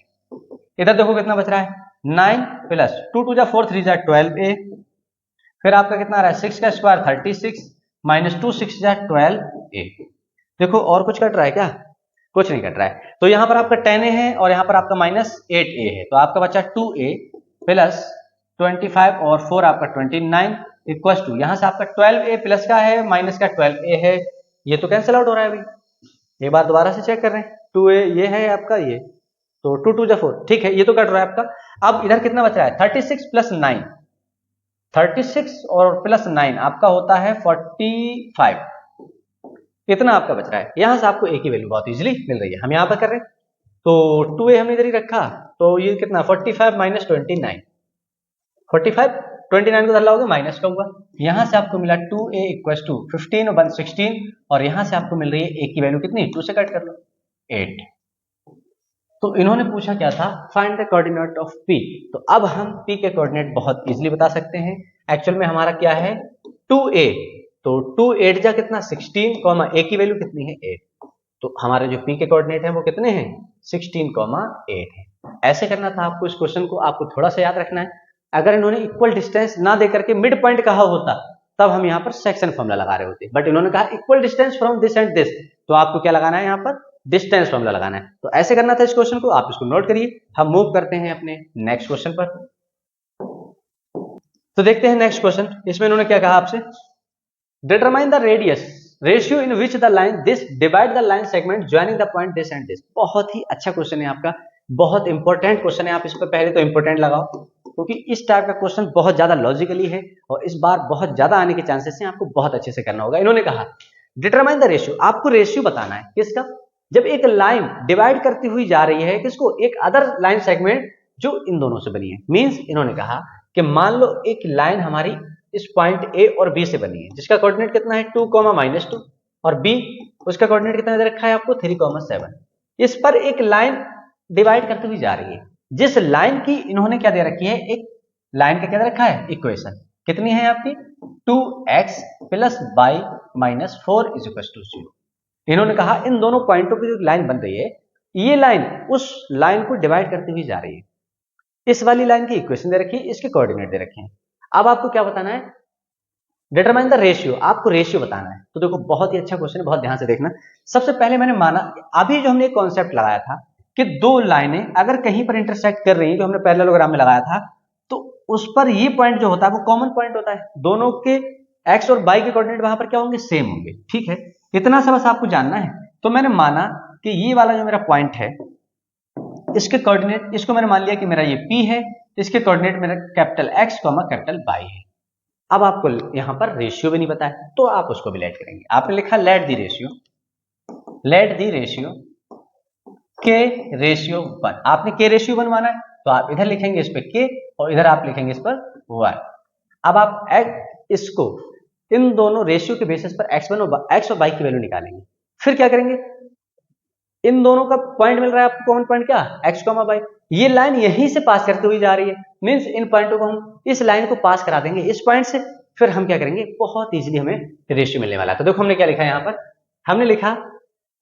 इधर देखो कितना बच रहा है 9 प्लस 2 2 जा 4 3 जा 12a, फिर आपका कितना आ रहा है 6 का स्क्वायर 36 माइनस 2 6 जा 12a। देखो और कुछ कट रहा है क्या, कुछ नहीं कट रहा है। तो यहां पर आपका 10a है और यहां पर आपका माइनस 8a है, तो आपका बचा 2a प्लस 25 और 4 आपका 29 इक्वल टू यहां से आपका 12a प्लस का है माइनस का 12a है, ये तो कैंसिल आउट हो रहा है अभी। एक बार दोबारा से चेक कर रहे हैं 2a ये है आपका, ये तो 2 2 जा 4 ठीक है, ये तो कट रहा है आपका। अब इधर कितना बच रहा है 36 प्लस 9, 36 और प्लस 9 आपका होता है 45, इतना आपका बच रहा है। यहां से आपको a की वैल्यू बहुत इजीली मिल रही है, हम यहां पर कर रहे हैं तो 2a हमने इधर ही रखा, तो ये कितना 45 माइनस 29, 45 29 को इधर लाओगे माइनस का हुआ, यहां से आपको मिला 2a इक्वल टू 15 और 1 16, और यहां से आपको मिल रही है a की वैल्यू कितनी 2 से कट कर लो 8। तो इन्होंने पूछा क्या था find the coordinate of p, तो अब हम p के कोऑर्डिनेट बहुत इजीली बता सकते हैं। एक्चुअल में हमारा क्या है 2a, तो 2 8 जा कितना 16 कॉमा a की वैल्यू कितनी है 8, तो हमारे जो p के कोऑर्डिनेट है वो कितने हैं 16 कॉमा 8 है। ऐसे करना था आपको इस क्वेश्चन को, आपको थोड़ा सा याद रखना है। अगर इन्होंने इक्वल डिस्टेंस ना दे करके मिड पॉइंट कहा होता तब हम यहाँ पर सेक्शन फॉर्मूला लगा रहे होते, बट इन्होंने कहा equal distance from this and this, तो आपको क्या लगाना है यहाँ पर डिस्टेंस फॉर्मूला लगाना है। तो ऐसे करना था इस क्वेश्चन को, आप इसको नोट करिए। हम मूव करते हैं अपने नेक्स्ट क्वेश्चन पर। तो देखते हैं नेक्स्ट क्वेश्चन, इसमें इन्होंने क्या कहा आपसे, determine the radius ratio in which the line this divide the line segment joining the point this and this. बहुत ही अच्छा क्वेश्चन है आपका, बहुत इंपॉर्टेंट क्वेश्चन है। आप इस पर पहले तो इंपॉर्टेंट लगाओ, क्योंकि इस टाइप का क्वेश्चन बहुत ज्यादा लॉजिकली है और इस बार बहुत ज्यादा आने के चांसेस हैं, आपको बहुत अच्छे से करना होगा। इन्होंने कहा डिटरमाइन द रेशियो, आपको रेशियो बताना है किसका, जब एक लाइन डिवाइड करती हुई जा रही है किसको, एक अदर लाइन सेगमेंट जो इन दोनों से बनी है। मींस इन्होंने कहा कि मान लो एक लाइन हमारी इस पॉइंट ए और बी से बनी है, जिसका कोऑर्डिनेट कितना है 2 -2 और बी उसका कोऑर्डिनेट कितना दे रखा है आपको 3 7। इस पर एक लाइन डिवाइड करती हुई जा रही है, जिस लाइन की इन्होंने क्या दे रखी है, एक लाइन का क्या दे रखा है इक्वेशन, कितनी है आपकी 2x plus y minus 4 is equal to 0। इन्होंने कहा इन दोनों पॉइंटों की जो लाइन बन रही है, ये लाइन उस लाइन को डिवाइड करती हुई जा रही है। इस वाली लाइन की इक्वेशन दे रखी है, इसके कोऑर्डिनेट दे रखे हैं। अब आपको क्या बताना है, डिटरमाइन द रेशियो, आपको रेशियो बताना है। तो देखो बहुत ही अच्छा क्वेश्चन है, बहुत ध्यान से देखना। सबसे पहले मैंने माना, अभी जो हमने एक कॉन्सेप्ट लगाया था कि दो लाइनें अगर कहीं पर इंटरसेक्ट कर रही हैं, जो हमने पैरेललोग्राम में लगाया था, तो उस पर ये पॉइंट जो होता है वो कॉमन पॉइंट होता है, दोनों के एक्स और वाई के कोऑर्डिनेट वहां पर क्या होंगे, सेम होंगे। ठीक है, इतना सा बस आपको जानना है। तो मैंने माना कि ये वाला जो मेरा पॉइंट है, इसके कोऑर्डिनेट, इसको मैंने मान लिया कि मेरा ये P है, इसके कोऑर्डिनेट मेरा कैपिटल X, कैपिटल Y है। अब आपको यहां पर रेशियो भी नहीं पता है, तो आप उसको भी लेट करेंगे। आपने लिखा let the ratio, let the ratio के रेशियो 1, आपने के रेशियो 1 माना है, तो आप इधर लिखेंगे इस पे के और इधर आप लिखेंगे इस पर y। अब आप इसको इन दोनों रेशियो के बेसिस पर x और y की वैल्यू निकालेंगे। फिर क्या करेंगे, इन दोनों का पॉइंट मिल रहा है आपको, कॉमन पॉइंट क्या x, y, ये लाइन यहीं से पास करते हुए जा रही है, मींस इन पॉइंटों को हम इस लाइन को पास करा देंगे इस पॉइंट से। फिर हम क्या करेंगे, बहुत इजीली हमें रेशियो मिलने वाला है। तो देखो हमने क्या लिखा है यहाँ पर, हमने लिखा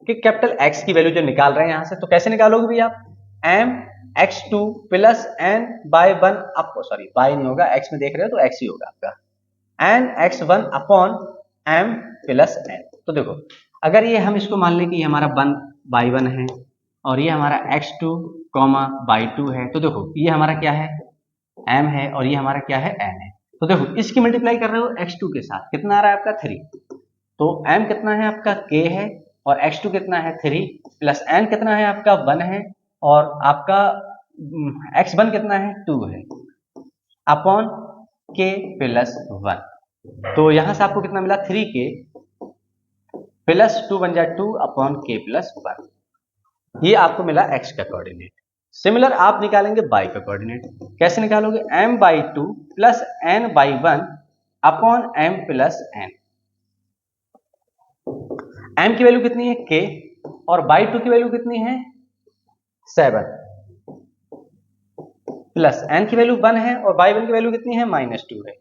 कि कैपिटल X की वैल्यू जो निकाल रहे हैं यहां से, तो कैसे निकालोगे भैया आप, mx2 plus n/1 up, sorry y नहीं होगा, x में देख रहे हो तो x ही होगा आपका, nx1 upon m plus n। तो देखो अगर ये हम इसको मान लें कि हमारा 1/1 है और ये हमारा x2 y2 है, तो देखो ये हमारा क्या है m है और ये हमारा क्या है n है। तो देखो इसकी मल्टीप्लाई कर रहे हो x2 के साथ, कितना आ रहा है आपका 3, तो m कितना है आपका k है और x2 कितना है 3 प्लस n कितना है आपका 1 है और आपका x1 कितना है 2 है अपॉन k प्लस 1। तो यहां से आपको कितना मिला 3k प्लस 2 बन जाए 2 अपॉन k प्लस 1। ये आपको मिला x का कोऑर्डिनेट। सिमिलर आप निकालेंगे y का कोऑर्डिनेट। कैसे निकालोगे m/2 plus n/1 upon m plus n। m की वैल्यू कितनी है k और by2 की वैल्यू कितनी है 7 प्लस n की वैल्यू 1 है और by1 की वैल्यू कितनी है -2 है।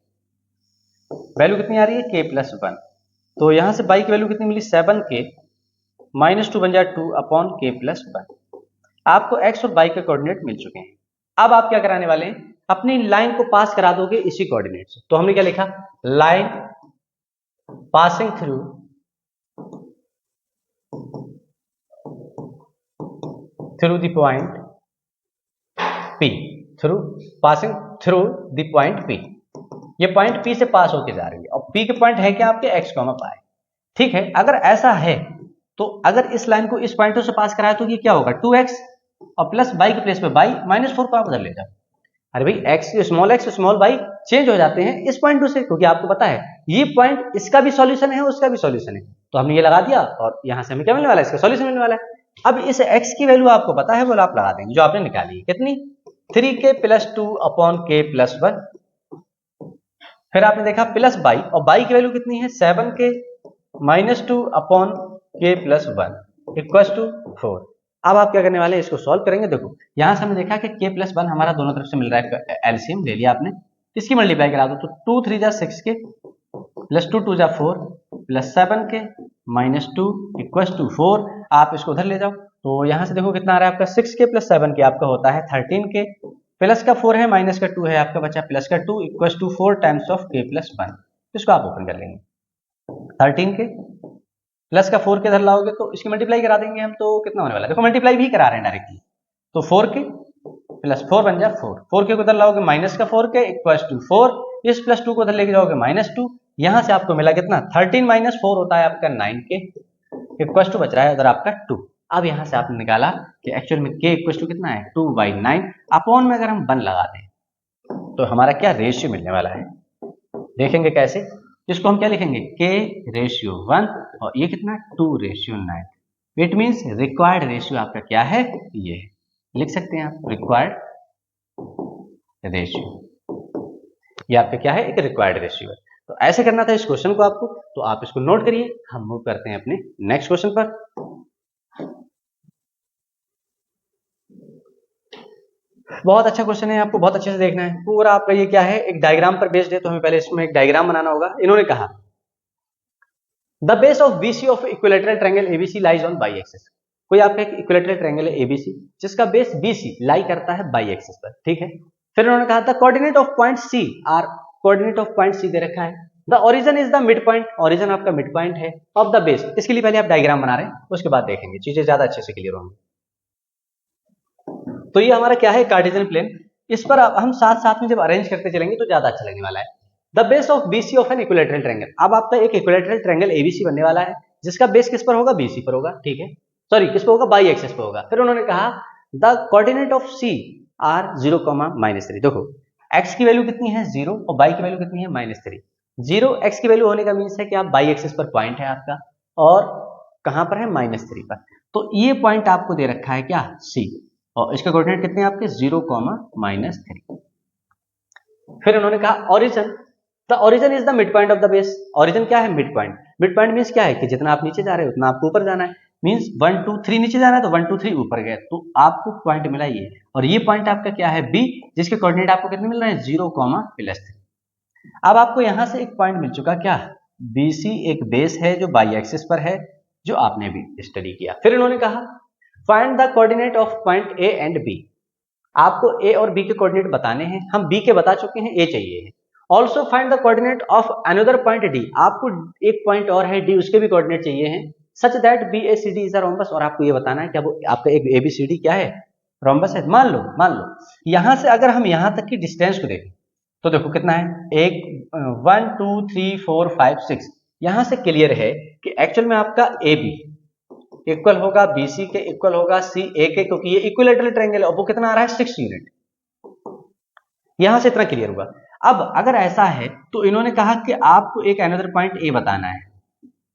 वैल्यू कितनी आ रही है k प्लस 1। तो यहां से y की वैल्यू कितनी मिली 7k -2 बन जाए 2 अपॉन k प्लस 1। आपको x और y के कोऑर्डिनेट मिल चुके हैं। अब आप क्या कराने वाले हैं अपनी लाइन को पास करा दोगे इसी कोऑर्डिनेट से। तो हमने क्या लिखा line passing through the point P passing through the point P। ये पॉइंट P से पास होके जा रही है और P के पॉइंट है क्या आपके x, y। ठीक है, अगर ऐसा है तो अगर इस लाइन को इस पॉइंटों से पास कराया तो ये क्या होगा 2x और प्लस y के प्लेस पे y -4 को आप उधर ले जाओ। अरे भाई x स्मॉल y चेंज हो जाते हैं इस पॉइंट से, क्योंकि आपको पता है ये पॉइंट इसका भी सॉल्यूशन है उसका भी सॉल्यूशन है। तो हमने ये लगा दिया और यहां से हमें क्या मिलने वाला है इसका सॉल्यूशन मिलने वाला है। अब इस x की वैल्यू आपको पता है वो आप लगा देंगे जो आपने निकाली है कितनी 3k plus 2 upon k plus 1। फिर आपने देखा प्लस y और y की वैल्यू कितनी है 7k -2 upon k plus 1 equal to 4। अब आप क्या करने वाले हैं इसको सॉल्व करेंगे। देखो यहां से हमने देखा कि k प्लस 1 हमारा दोनों तरफ से मिल रहा है, एलसीएम ले लिया आपने, इसकी मल्टीप्लाई करा दो तो 2 3 जा 6k प्लस 2 2 जा 4 प्लस 7k -2 इक्वल टू 4। आप इसको उधर ले जाओ तो यहां से देखो कितना आ रहा है आपका 6k प्लस 7k आपका होता है 13k प्लस का 4 है माइनस का 2 है आपका बचा प्लस का 2 equal to 4 times of k plus 1। इसको आप ओपन कर लेंगे 13k प्लस का 4 के इधर लाओगे तो इसकी मल्टीप्लाई करा देंगे हम तो कितना होने वाला है। देखो मल्टीप्लाई भी करा रहे हैं डायरेक्टली तो 4k प्लस 4 बन जाए 4k को इधर लाओगे माइनस का 4k इक्वल टू 4 इस प्लस 2 को इधर लेके जाओगे -2। यहां से आपको मिला कितना 13 - 4 होता है आपका 9k इक्वल टू बच रहा है उधर आपका 2। अब यहां से आपने निकाला कि एक्चुअल में k इक्वल टू कितना है 2/9 अपॉन में अगर हम 1 लगा दें तो हमारा क्या रेशियो मिलने वाला है। देखेंगे कैसे, इसको हम क्या लिखेंगे k/1 और ये कितना 2/9। इट मींस रिक्वायर्ड रेशियो आपका क्या है ये लिख सकते हैं आप रिक्वायर्ड रेशियो। ये आपका क्या है एक रिक्वायर्ड रेशियो है। तो ऐसे करना था इस क्वेश्चन को आपको, तो आप इसको नोट करिए। हम मूव करते हैं अपने नेक्स्ट क्वेश्चन पर। बहुत अच्छा क्वेश्चन है, आपको बहुत अच्छे से देखना है पूरा। आपका ये क्या है एक डायग्राम पर बेस्ड है तो हमें पहले इसमें एक डायग्राम बनाना होगा। इन्होंने कहा the base of BC of equilateral triangle ABC lies on by axis. कोई आपका एक इक्विलेटरल ट्रायंगल है एबीसी जिसका बेस बीसी लाई करता है बाई एक्सिस पर, ठीक है। फिर उन्होंने कहा the coordinate of point C are, coordinate of point C दे रखा है। The origin is the mid point, origin आपका मिड पॉइंट है ऑफ द बेस। इसके लिए पहले आप डायग्राम बना रहे हैं उसके बाद देखेंगे चीजें ज्यादा अच्छे से क्लियर होंगी। तो ये हमारा क्या है कार्टेशियन प्लेन, इस पर हम साथ साथ में जब अरेंज करते चलेंगे तो ज्यादा अच्छा लगने वाला है। The base of BC of an equilateral triangle, अब आपका एक इक्विलेटरल ट्रायंगल एबीसी बनने वाला है जिसका बेस किस पर होगा बीसी पर होगा, ठीक है, सॉरी किस पर होगा बाई एक्सिस पर होगा। फिर उन्होंने कहा the coordinate of C are 0, -3। देखो x की वैल्यू कितनी है 0 और y की वैल्यू कितनी है -3। 0 x की वैल्यू होने का मीन्स है कि आप बाई एक्सिस पर पॉइंट है आपका और कहां पर है -3 पर। तो ये पॉइंट आपको दे रखा है क्या C और इसके कोऑर्डिनेट कितने हैं आपके 0, -3। फिर उन्होंने कहा origin, the origin is the mid point of the base. Origin क्या है mid point. Mid point means क्या है कि जितना आप नीचे जा रहे हो उतना आपको ऊपर जाना है। मींस 1 2 3 नीचे जाना है तो 1 2 3 ऊपर गए तो आपको पॉइंट मिला ये। और ये पॉइंट आपका क्या है बी जिसके कोऑर्डिनेट आपको कितने मिल रहे हैं 0, +3। अब आपको यहां से एक पॉइंट मिल चुका क्या BC एक बेस है जो बाई एक्सिस पर है जो आपने भी स्टडी किया। फिर इन्होंने कहा find the coordinate of point A and B। आपको A और B के कोऑर्डिनेट बताने हैं, हम B के बता चुके हैं, A चाहिए है। Also find the coordinate of another point D, आपको एक पॉइंट और है D उसके भी कोऑर्डिनेट चाहिए हैं such that BACD is a rhombus. और आपको ये बताना है कि वो आपका एक ABCD क्या है रोम्बस है। मान लो यहां से अगर हम यहां तक की डिस्टेंस को देखें तो देखो कितना है 1 2 3 4 5 6। यहां से क्लियर है कि एक्चुअल में आपका AB इक्वल होगा BC के, इक्वल होगा CA के, क्योंकि ये इक्विलेटरल ट्रायंगल है और वो कितना आ रहा है 6 यूनिट। यहां से इतना क्लियर हुआ। अब अगर ऐसा है तो इन्होंने कहा कि आपको एक अनदर पॉइंट A बताना है।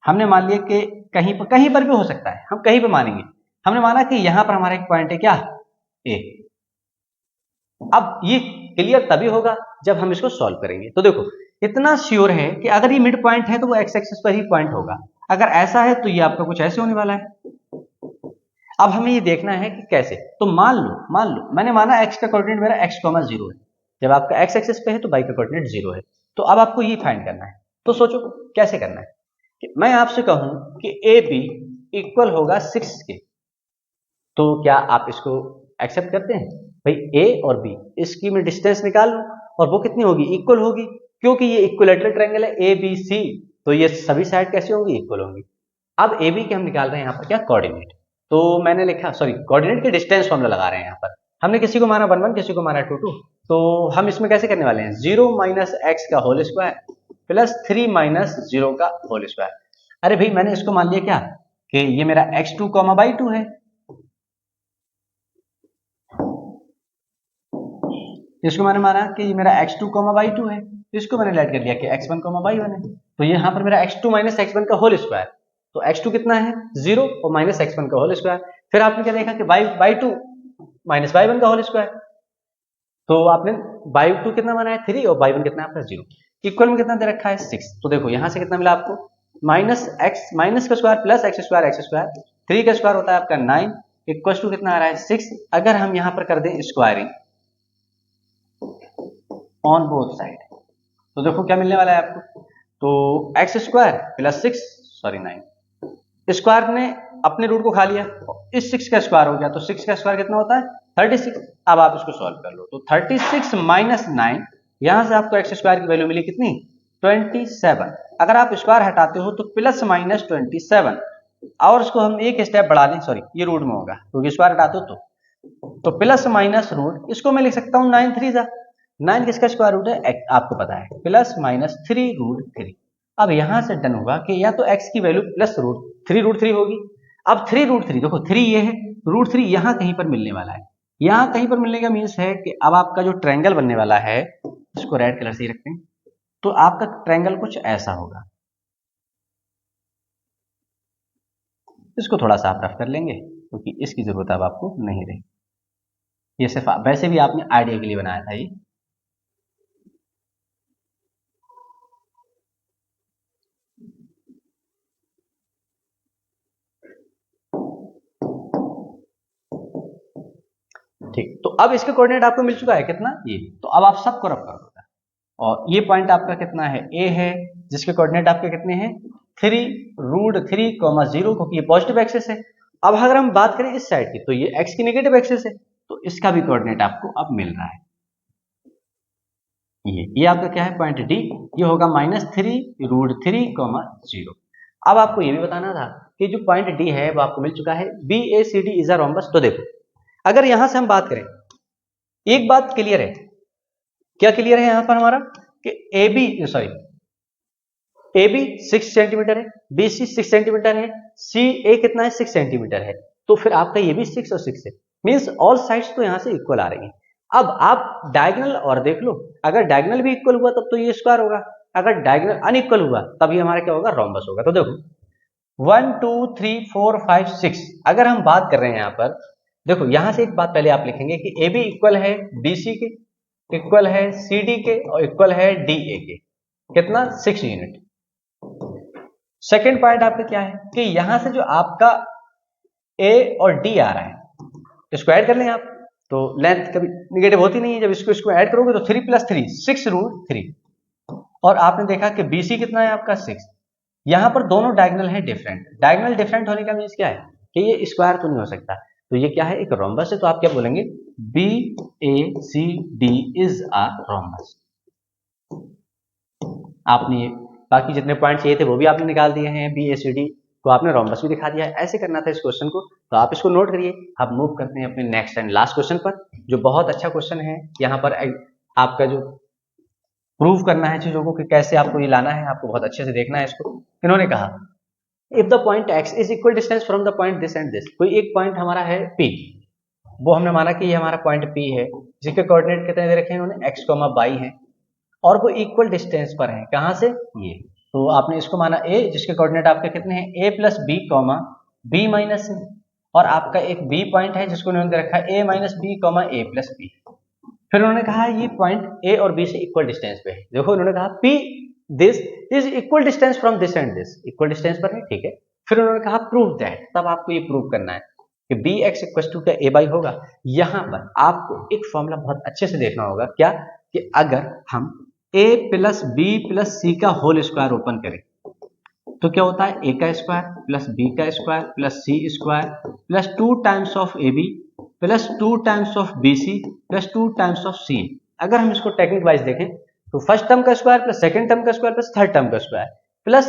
हमने मान लिया कि कहीं पर भी हो सकता है, हम कहीं पर मानेंगे। हमने माना कि यहां पर हमारा एक पॉइंट है क्या, A। अब ये क्लियर तभी होगा जब हम इसको सॉल्व करेंगे। तो देखो इतना श्योर है कि अगर ये मिड पॉइंट है तो वो एक्स एक्सिस पर ही पॉइंट होगा, अगर ऐसा है तो ये आपका कुछ ऐसे होने वाला है। अब हमें ये देखना है कि कैसे। तो मान लो मैंने माना x का कोऑर्डिनेट मेरा x, 0 है। जब आपका x एक्सिस पे है तो y का कोऑर्डिनेट 0 है। तो अब आपको ये फाइंड करना है। तो सोचो कैसे करना है। कि मैं आपसे कहूं कि AB इक्वल होगा 6 के, तो क्या आप इसको एक्सेप्ट करते हैं? भाई A और B इसकी मैं डिस्टेंस निकाल लूं और वो कितनी होगी, इक्वल होगी, क्योंकि ये इक्विलेटरल ट्रायंगल है ABC, तो ये सभी साइड कैसे होंगी, इक्वल होंगी। अब AB के हम निकाल रहे हैं यहाँ पर क्या, कोऑर्डिनेट। तो मैंने लिखा, सॉरी कोऑर्डिनेट के डिस्टेंस फॉर्मूला लगा रहे हैं यहाँ पर। हमने किसी को माना 1 1, किसी को माना 2 2, तो हम इसमें कैसे करने वाले हैं, 0 माइनस एक्स का होल स्क्वायर प्लस 3 माइनस 0 का होल स्क्वायर। अरे भाई मैंने इसको मान लिया क्या कि ये मेरा x2 बाई 2 है, इसको मैंने माना कि ये मेरा x2 बाई 2 है, इसको मैंने लेट कर लिया कि x1 बाई 1 है। तो यहाँ पर मेरा x2 माइनस x1 का होल स्क्वायर, तो x2 कितना है 0 और माइनस x1 का होल स्क्वायर। फिर आपने क्या देखा कि बाई 2 माइनस बाई 1 का होल स्क्वायर, तो आपने बाई 2 कितना माना है 3 और बाई 1 कितना है आपका 0। इक्वल में कितना दे रखा है 6। तो देखो यहाँ से कितना मिला आपको, माइनस एक्स माइनस का स्क्वायर प्लस एक्स स्क्वायर 3 का स्क्वायर होता है आपका 9 इक्वल टू कितना आ रहा है 6। अगर हम यहाँ पर कर दें स्क्वायरिंग ऑन बोथ साइड तो देखो क्या मिलने वाला है आपको, तो x square plus 6 sorry 9, square ने अपने रूट को खा लिया, इस 6 का स्क्वायर हो गया, तो 6 का स्क्वायर कितना होता है 36। अब आप इसको सॉल्व कर लो, तो 36 माइनस 9, यहां से आपको एक्स स्क्वायर की वैल्यू मिली कितनी 27। अगर आप स्क्वायर हटाते हो तो प्लस माइनस 27, और इसको हम एक स्टेप बढ़ा लें, सॉरी ये रूट में होगा क्योंकि स्क्वायर हटाते हो तो प्लस माइनस रूट, इसको मैं लिख सकता हूँ 9 3 9 किसका स्क्वायर रूट है, आपको पता है, प्लस माइनस 3 रूट 3। अब यहां से डन होगा कि या तो x की वैल्यू प्लस रूट 3 होगी। अब 3 रूट 3 देखो 3 ये है, रूट 3 यहां कहीं पर मिलने वाला है, यहां कहीं पर मिलने का मीन्स है कि अब आपका जो ट्रायंगल बनने वाला है, इसको रेड कलर से ही रखते हैं, तो आपका ट्रायंगल कुछ ऐसा होगा। इसको थोड़ा सा आप रफ कर लेंगे क्योंकि इसकी जरूरत अब आपको नहीं रही, ये सिर्फ वैसे भी आपने आइडिया के लिए बनाया था ये। ठीक, तो अब इसके कोऑर्डिनेट आपको मिल चुका है कितना ये, तो अब आप सबको रफ कर दो और ये पॉइंट आपका कितना है A है, जिसके कोऑर्डिनेट आपके कितने हैं 3 रूट 3 0, क्योंकि ये पॉजिटिव एक्सिस है। अब अगर हम बात करें इस साइड की तो ये x की नेगेटिव एक्सिस है, तो इसका भी कोऑर्डिनेट आपको अब मिल रहा है। ये आपका क्या है पॉइंट D, ये होगा -3 रूट 3 0। अब आपको ये भी बताना था कि जो पॉइंट D है वो आपको मिल चुका है BACD इज अ रोम्बस। तो देखो अगर यहां से हम बात करें, एक बात क्लियर है, क्या क्लियर है यहां पर हमारा कि AB 6 सेंटीमीटर है, BC 6 सेंटीमीटर है, CA कितना है 6 सेंटीमीटर है, तो फिर आपका ये भी 6 और 6 है, मींस ऑल साइड्स तो यहां से इक्वल आ रही हैं। अब आप डायगोनल और देख लो, अगर डायगोनल भी इक्वल हुआ तब तो ये स्क्वायर होगा, अगर डायगोनल अनइक्वल हुआ तभी हमारा क्या होगा, रोम्बस होगा। तो देखो 1 2 3 4 5 6, अगर हम बात कर रहे हैं यहां पर, देखो यहां से एक बात पहले आप लिखेंगे कि AB इक्वल है BC के, इक्वल है CD के और इक्वल है DA के, कितना 6 यूनिट। सेकेंड पॉइंट आपका क्या है कि यहां से जो आपका A और D आ रहा है, इसको ऐड कर लें आप, तो लेंथ कभी निगेटिव होती नहीं है, जब इसको ऐड करोगे तो 3 + 3 6 रूट 3, और आपने देखा कि BC कितना है आपका 6। यहां पर दोनों डायगोनल है डिफरेंट, डायगोनल डिफरेंट होने का मीन्स क्या है कि ये स्क्वायर तो नहीं हो सकता, तो ये क्या है एक रोम्बस है, तो आप क्या बोलेंगे BACD इज अ रोम्बस। आपने बाकी जितने पॉइंट चाहिए थे वो भी आपने निकाल दिए हैं, BACD तो आपने रोम्बस भी दिखा दिया है। ऐसे करना था इस क्वेश्चन को, तो आप इसको नोट करिए। अब मूव करते हैं अपने नेक्स्ट एंड लास्ट क्वेश्चन पर, जो बहुत अच्छा क्वेश्चन है। यहाँ पर आपका जो प्रूव करना है चीजों को कि कैसे आपको ये लाना है, आपको बहुत अच्छे से देखना है इसको। इन्होंने कहा if the point x is equal distance from the point this and this, कोई एक पॉइंट हमारा है p, वो हमने माना कि ये हमारा पॉइंट p है जिसके कोऑर्डिनेट कितने दे रखे हैं इन्होंने x, y है, और वो इक्वल डिस्टेंस पर है, कहां से, ये, तो आपने इसको माना a जिसके कोऑर्डिनेट आपके कितने हैं a plus B comma B minus A, और आपका एक b पॉइंट है जिसको उन्होंने दे रखा है a minus B comma A plus B. फिर उन्होंने कहा ये पॉइंट a और b से इक्वल डिस्टेंस पे है, देखो उन्होंने कहा p this is equal distance from this and this, equal distance पर है, ठीक है। फिर उन्होंने कहा प्रूव दैट, तब आपको ये प्रूव करना है कि bx इक्वल टू क्या a बाई होगा। यहां पर आपको एक फॉर्मूला बहुत अच्छे से देखना होगा, क्या कि अगर हम a प्लस बी प्लस सी का होल स्क्वायर ओपन करें तो क्या होता है, a का स्क्वायर प्लस b का square plus c square plus 2 times of ab plus 2 times of bc plus 2 times of c। अगर हम इसको टेक्निक वाइज देखें तो फर्स्ट टर्म का स्क्वायर प्लस सेकंड टर्म का स्क्वायर प्लस थर्ड टर्म का स्क्वायर प्लस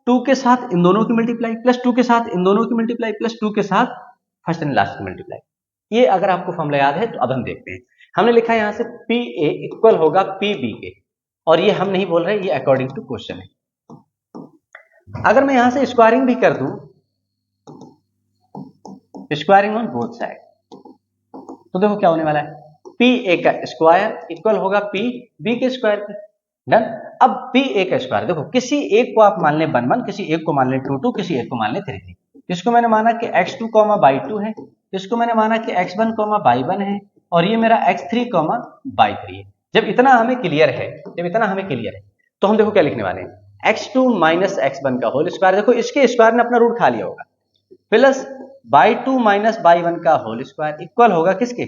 2 के साथ इन दोनों की मल्टीप्लाई प्लस 2 के साथ इन दोनों की मल्टीप्लाई प्लस 2 के साथ फर्स्ट एंड लास्ट की मल्टीप्लाई। ये अगर आपको फॉर्मूला याद है तो अब हम देखते हैं। हमने लिखा है यहां से पी ए इक्वल होगा पी बी के, और ये हम नहीं बोल रहे, ये अकॉर्डिंग टू क्वेश्चन है। अगर मैं यहां से स्क्वायरिंग भी कर दूं, स्क्वायरिंग ऑन बोथ साइड, तो देखो क्या होने वाला है, पी ए का स्क्वायर इक्वल होगा पी बी के स्क्वायर पे, डन। अब पी ए का स्क्वायर, देखो किसी एक को आप मान लें 1 1, किसी एक को मान लें 2 2, किसी एक को मान लें 3 3। इसको मैंने माना कि x2 y2 है, इसको मैंने माना कि x1 y1 है, और ये मेरा x3 y3 है। जब इतना हमें क्लियर है, तो हम देखो क्या लिखने वाले हैं, x2 माइनस x1 का होल स्क्वायर, देखो इसके स्क्वायर ने अपना रूट खा लिया होगा, प्लस y2 माइनस y1 का होल स्क्वायर इक्वल होगा किसके,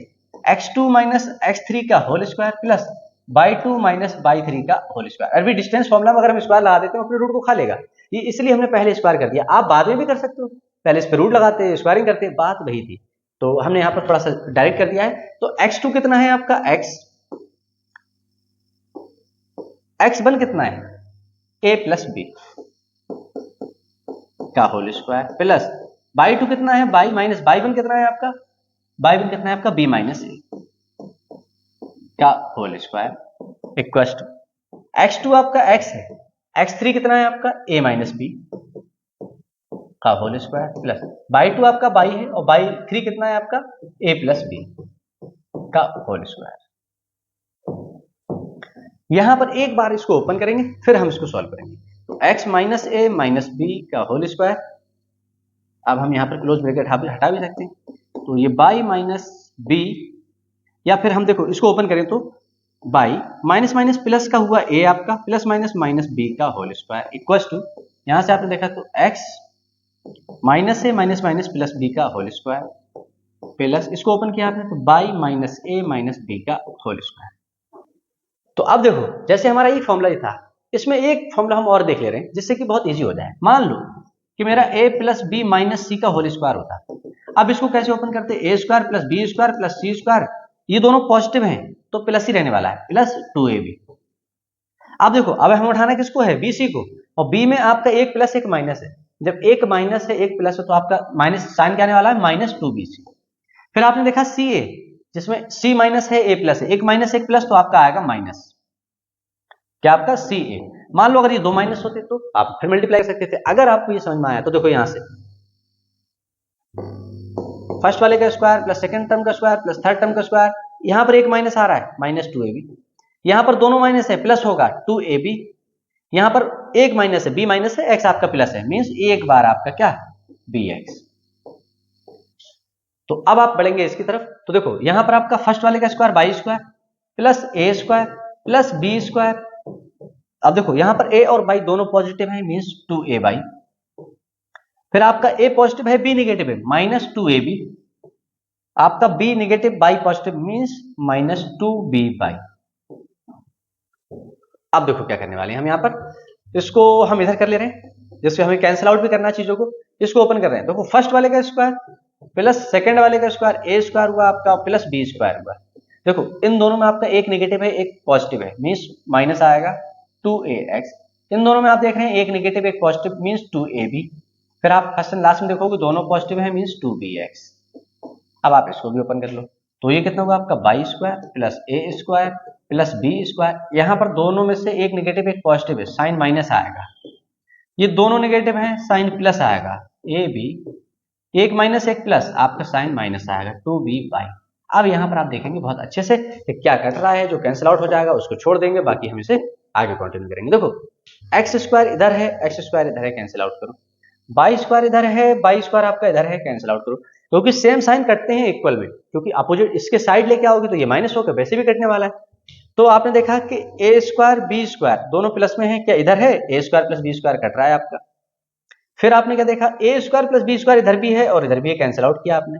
x2 माइनस x3 का whole square plus y2 minus y3 का होल स्क्वायर। अभी डिस्टेंस फॉर्मूला में अगर हम स्क्वायर लगा देते हैं अपने रूट को खा लेगा, ये इसलिए हमने पहले स्क्वायर कर दिया। आप बाद में भी कर सकते हो, पहले इस पे रूट लगाते हैं स्क्वायरिंग करते हैं, बात वही थी, तो हमने यहाँ पर थोड़ा सा डायरेक्ट कर दिया है। तो x2 कितना है आपका, x1 कितना है a प्लस बी का होल स्क्वायर प्लस y2 कितना है y माइनस y1 कितना है आपका, y1 कितना है आपका b माइनस ए का whole square equal to x2 आपका x है, x3 कितना है आपका a माइनस बी का होल स्क्वायर प्लस y2 आपका y है और y3 कितना है आपका a प्लस बी का होल स्क्वायर। यहां पर एक बार इसको ओपन करेंगे फिर हम इसको सॉल्व करेंगे, तो x माइनस ए माइनस बी का होल स्क्वायर, अब हम यहां पर क्लोज ब्रैकेट हटा भी सकते हैं, तो ये y माइनस बी, या फिर हम देखो इसको ओपन करें तो y माइनस माइनस प्लस का हुआ a आपका प्लस माइनस माइनस b का होल स्क्वायर इक्वल टू, यहां से आपने देखा तो x माइनस ए माइनस माइनस प्लस बी का होल स्क्वायर प्लस इसको ओपन किया आपने तो y माइनस ए माइनस बी का होल स्क्वायर। तो अब देखो जैसे हमारा ये फॉर्मूला ही था, इसमें एक फॉर्मूला हम और देख ले रहे हैं जिससे कि बहुत इजी हो जाए। मान लो कि मेरा a प्लस बी माइनस सी का होल स्क्वायर होता, अब इसको कैसे ओपन करते हैं, A square plus B square plus C square, ये दोनों पॉजिटिव हैं तो प्लस ही रहने वाला है, प्लस 2ab। अब देखो अब हम उठाना किसको है, bc को, और b में आपका एक प्लस एक माइनस है, जब एक माइनस है एक प्लस है तो आपका माइनस साइन क्या आने वाला है, माइनस 2bc। फिर आपने देखा ca, जिसमें c माइनस है a प्लस है, एक माइनस एक प्लस तो आपका आएगा माइनस क्या आपका ca। मान लो अगर ये दो माइनस होते तो आप फिर मल्टीप्लाई कर सकते थे। अगर आपको ये समझ में आया तो देखो यहां से फर्स्ट वाले का स्क्वायर प्लस सेकंड टर्म का स्क्वायर प्लस थर्ड टर्म का स्क्वायर, यहां पर एक माइनस आ रहा है माइनस 2ab, यहां पर दोनों माइनस है प्लस होगा 2ab, यहां पर एक माइनस है b माइनस है x आपका प्लस है, मींस एक बार आपका क्या bx। तो अब आप बढ़ेंगे इसकी तरफ, तो देखो यहां पर आपका फर्स्ट वाले का square y square plus a square plus b square, अब देखो यहां पर a और y दोनों पॉजिटिव है मींस 2a, फिर आपका a पॉजिटिव है b नेगेटिव है माइनस 2ab, आपका b negative y positive means minus 2b। अब देखो क्या करने वाले हैं हम, यहां पर इसको हम इधर कर ले रहे हैं, जिससे हमें कैंसिल आउट भी करना है चीजों को, इसको ओपन कर रहे हैं। देखो फर्स्ट वाले का स्क्वायर प्लस सेकंड वाले का स्क्वायर a स्क्वायर हुआ आपका प्लस b स्क्वायर हुआ, देखो इन दोनों में आपका एक नेगेटिव है एक पॉजिटिव है मींस माइनस आएगा 2ax, इन दोनों में आप देख रहे हैं एक नेगेटिव एक पॉजिटिव मींस 2ab, फिर आप फर्स्ट एंड लास्ट में देखोगे दोनों पॉजिटिव है मींस 2bx। अब आप इसको भी ओपन कर लो, तो ये कितना होगा आपका y square plus a square plus b square, यहां पर दोनों में से एक नेगेटिव एक पॉजिटिव है, साइन माइनस आएगा, ये दोनों नेगेटिव हैं, साइन प्लस आएगा ए बी, एक माइनस एक प्लस, आपका साइन माइनस आएगा 2b/। अब यहाँ पर आप देखेंगे बहुत अच्छे से कि क्या कट रहा है, जो कैंसिल आउट हो जाएगा उसको छोड़ देंगे, बाकी हम इसे आगे कंटिन्यू करेंगे। देखो एक्स स्क्वायर इधर है, एक्स स्क्वायर इधर है, कैंसिल आउट करो। बाई स्क्वायर इधर है, बाई स्क्वायर आपका इधर है, कैंसिल आउट करो। क्योंकि सेम साइन कटते हैं इक्वल में, क्योंकि अपोजिट इसके साइड लेके आओगे तो ये माइनस होकर वैसे भी कटने वाला है। तो आपने देखा कि ए स्क्वायर बी स्क्वायर दोनों प्लस में है, क्या इधर है A square plus B square cut रहा है आपका। फिर आपने क्या देखा, A square plus B square इधर भी है और इधर भी है, कैंसिल आउट किया आपने।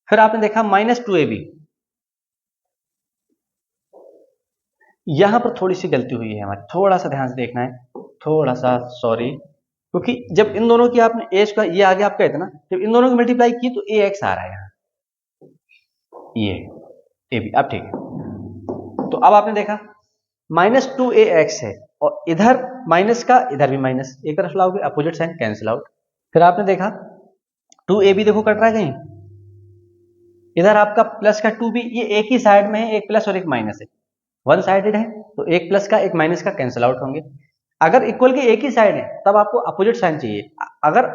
फिर आपने देखा -2ab, यहां पर थोड़ी सी गलती हुई है हमारी, थोड़ा सा ध्यान से देखना है, थोड़ा सा सॉरी, क्योंकि जब इन दोनों की आपने ए स्क्वायर, ये आगे आपका इतना, जब इन दोनों की मल्टीप्लाई की तो ए एक्स आ रहा है यहाँ, ये ए बी। अब ठीक है, तो अब आपने देखा -2ax है और इधर माइनस का इधर भी माइनस, एक तरफ लाओगे अपोजिट साइन, कैंसिल आउट। फिर आपने देखा 2ab देखो कट रहा है कहीं, इधर आपका प्लस का 2b, ये एक ही साइड में है, एक प्लस और एक माइनस है, वन साइडेड है, तो एक प्लस का एक माइनस का कैंसिल आउट होंगे। अगर इक्वल के एक ही साइड है तब आपको अपोजिट साइन चाहिए, अगर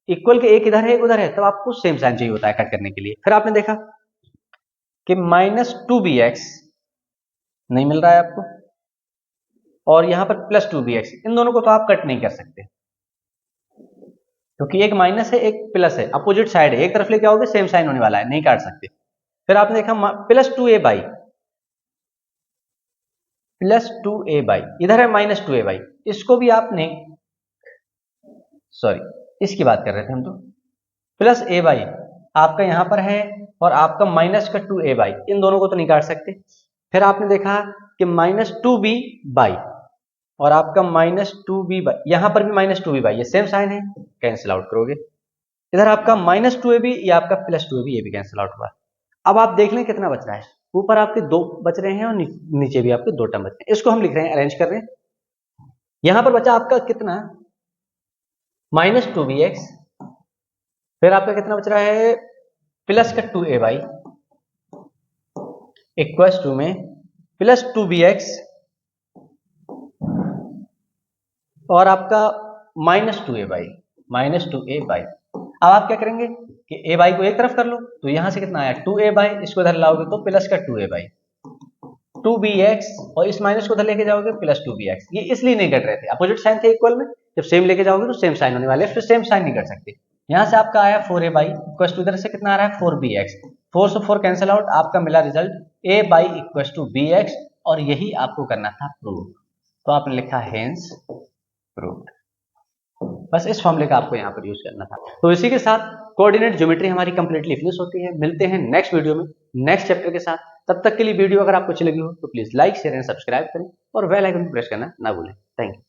इक्वल के एक इधर है एक उधर है तब आपको सेम साइन चाहिए होता है कट करने के लिए। फिर आपने देखा कि -2bx नहीं मिल रहा है आपको, और यहां पर +2bx, इन दोनों को तो आप कट नहीं कर सकते क्योंकि एक माइनस है एक प्लस है, अपोजिट साइड है, एक तरफ लेके आओगे सेम साइन होने वाला है, नहीं काट सकते। फिर आपने देखा +2a/, +2a/, इधर है -2a/, इसको भी आपने, सॉरी इसकी बात कर रहे थे हम, तो +a/, आपका यहां पर है और आपका -2a/, इन दोनों को तो नहीं काट सकते। फिर आपने देखा कि -2b/, और आपका -2b/, यहां पर भी -2b/, ये सेम साइन है, कैंसिल आउट करोगे। इधर आपका -2ab, ये आपका +2ab, ये भी कैंसिल आउट हुआ। अब आप देख लें कितना बच रहा है, ऊपर आपके 2 बच रहे हैं और नीचे भी आपके 2 टर्म बच रहे हैं, इसको हम लिख रहे हैं, अरेंज कर रहे हैं। यहां पर बचा आपका कितना, -2bx, फिर आपका कितना बच रहा है, प्लस का 2a/, इक्वल्स टू में +2bx, और आपका -2a/, -2a/। अब आप क्या करेंगे कि a/, को एक तरफ कर लो, तो यहां से कितना आया 2a/, इसको इधर लाओगे तो प्लस का 2a/, 2bx, और इस माइनस को उधर लेके जाओगे +2bx। ये इसलिए नहीं कट रहे थे, अपोजिट साइन थे इक्वल में, जब सेम लेके जाओगे तो सेम साइन होने वाले, फिर सेम साइन नहीं कर सकते। यहां से आपका आया 4a/, इक्वल टू इधर से कितना आ रहा है 4bx, 4 से 4 कैंसिल आउट, आपका मिला result a/, equal to bx, और यही आपको करना था प्रूव, तो आपने लिखा हेंस प्रूव्ड। बस इस फॉर्मूले का आपको यहाँ पर यूज करना था। तो इसी के साथ कोऑर्डिनेट ज्योमेट्री हमारी कंप्लीटली फिनिश होती है। मिलते हैं नेक्स्ट वीडियो में नेक्स्ट चैप्टर के साथ। तब तक के लिए वीडियो अगर आपको अच्छी लगी हो तो please like share and subscribe करें और बेल आइकन प्रेस करना ना भूलें। Thank you.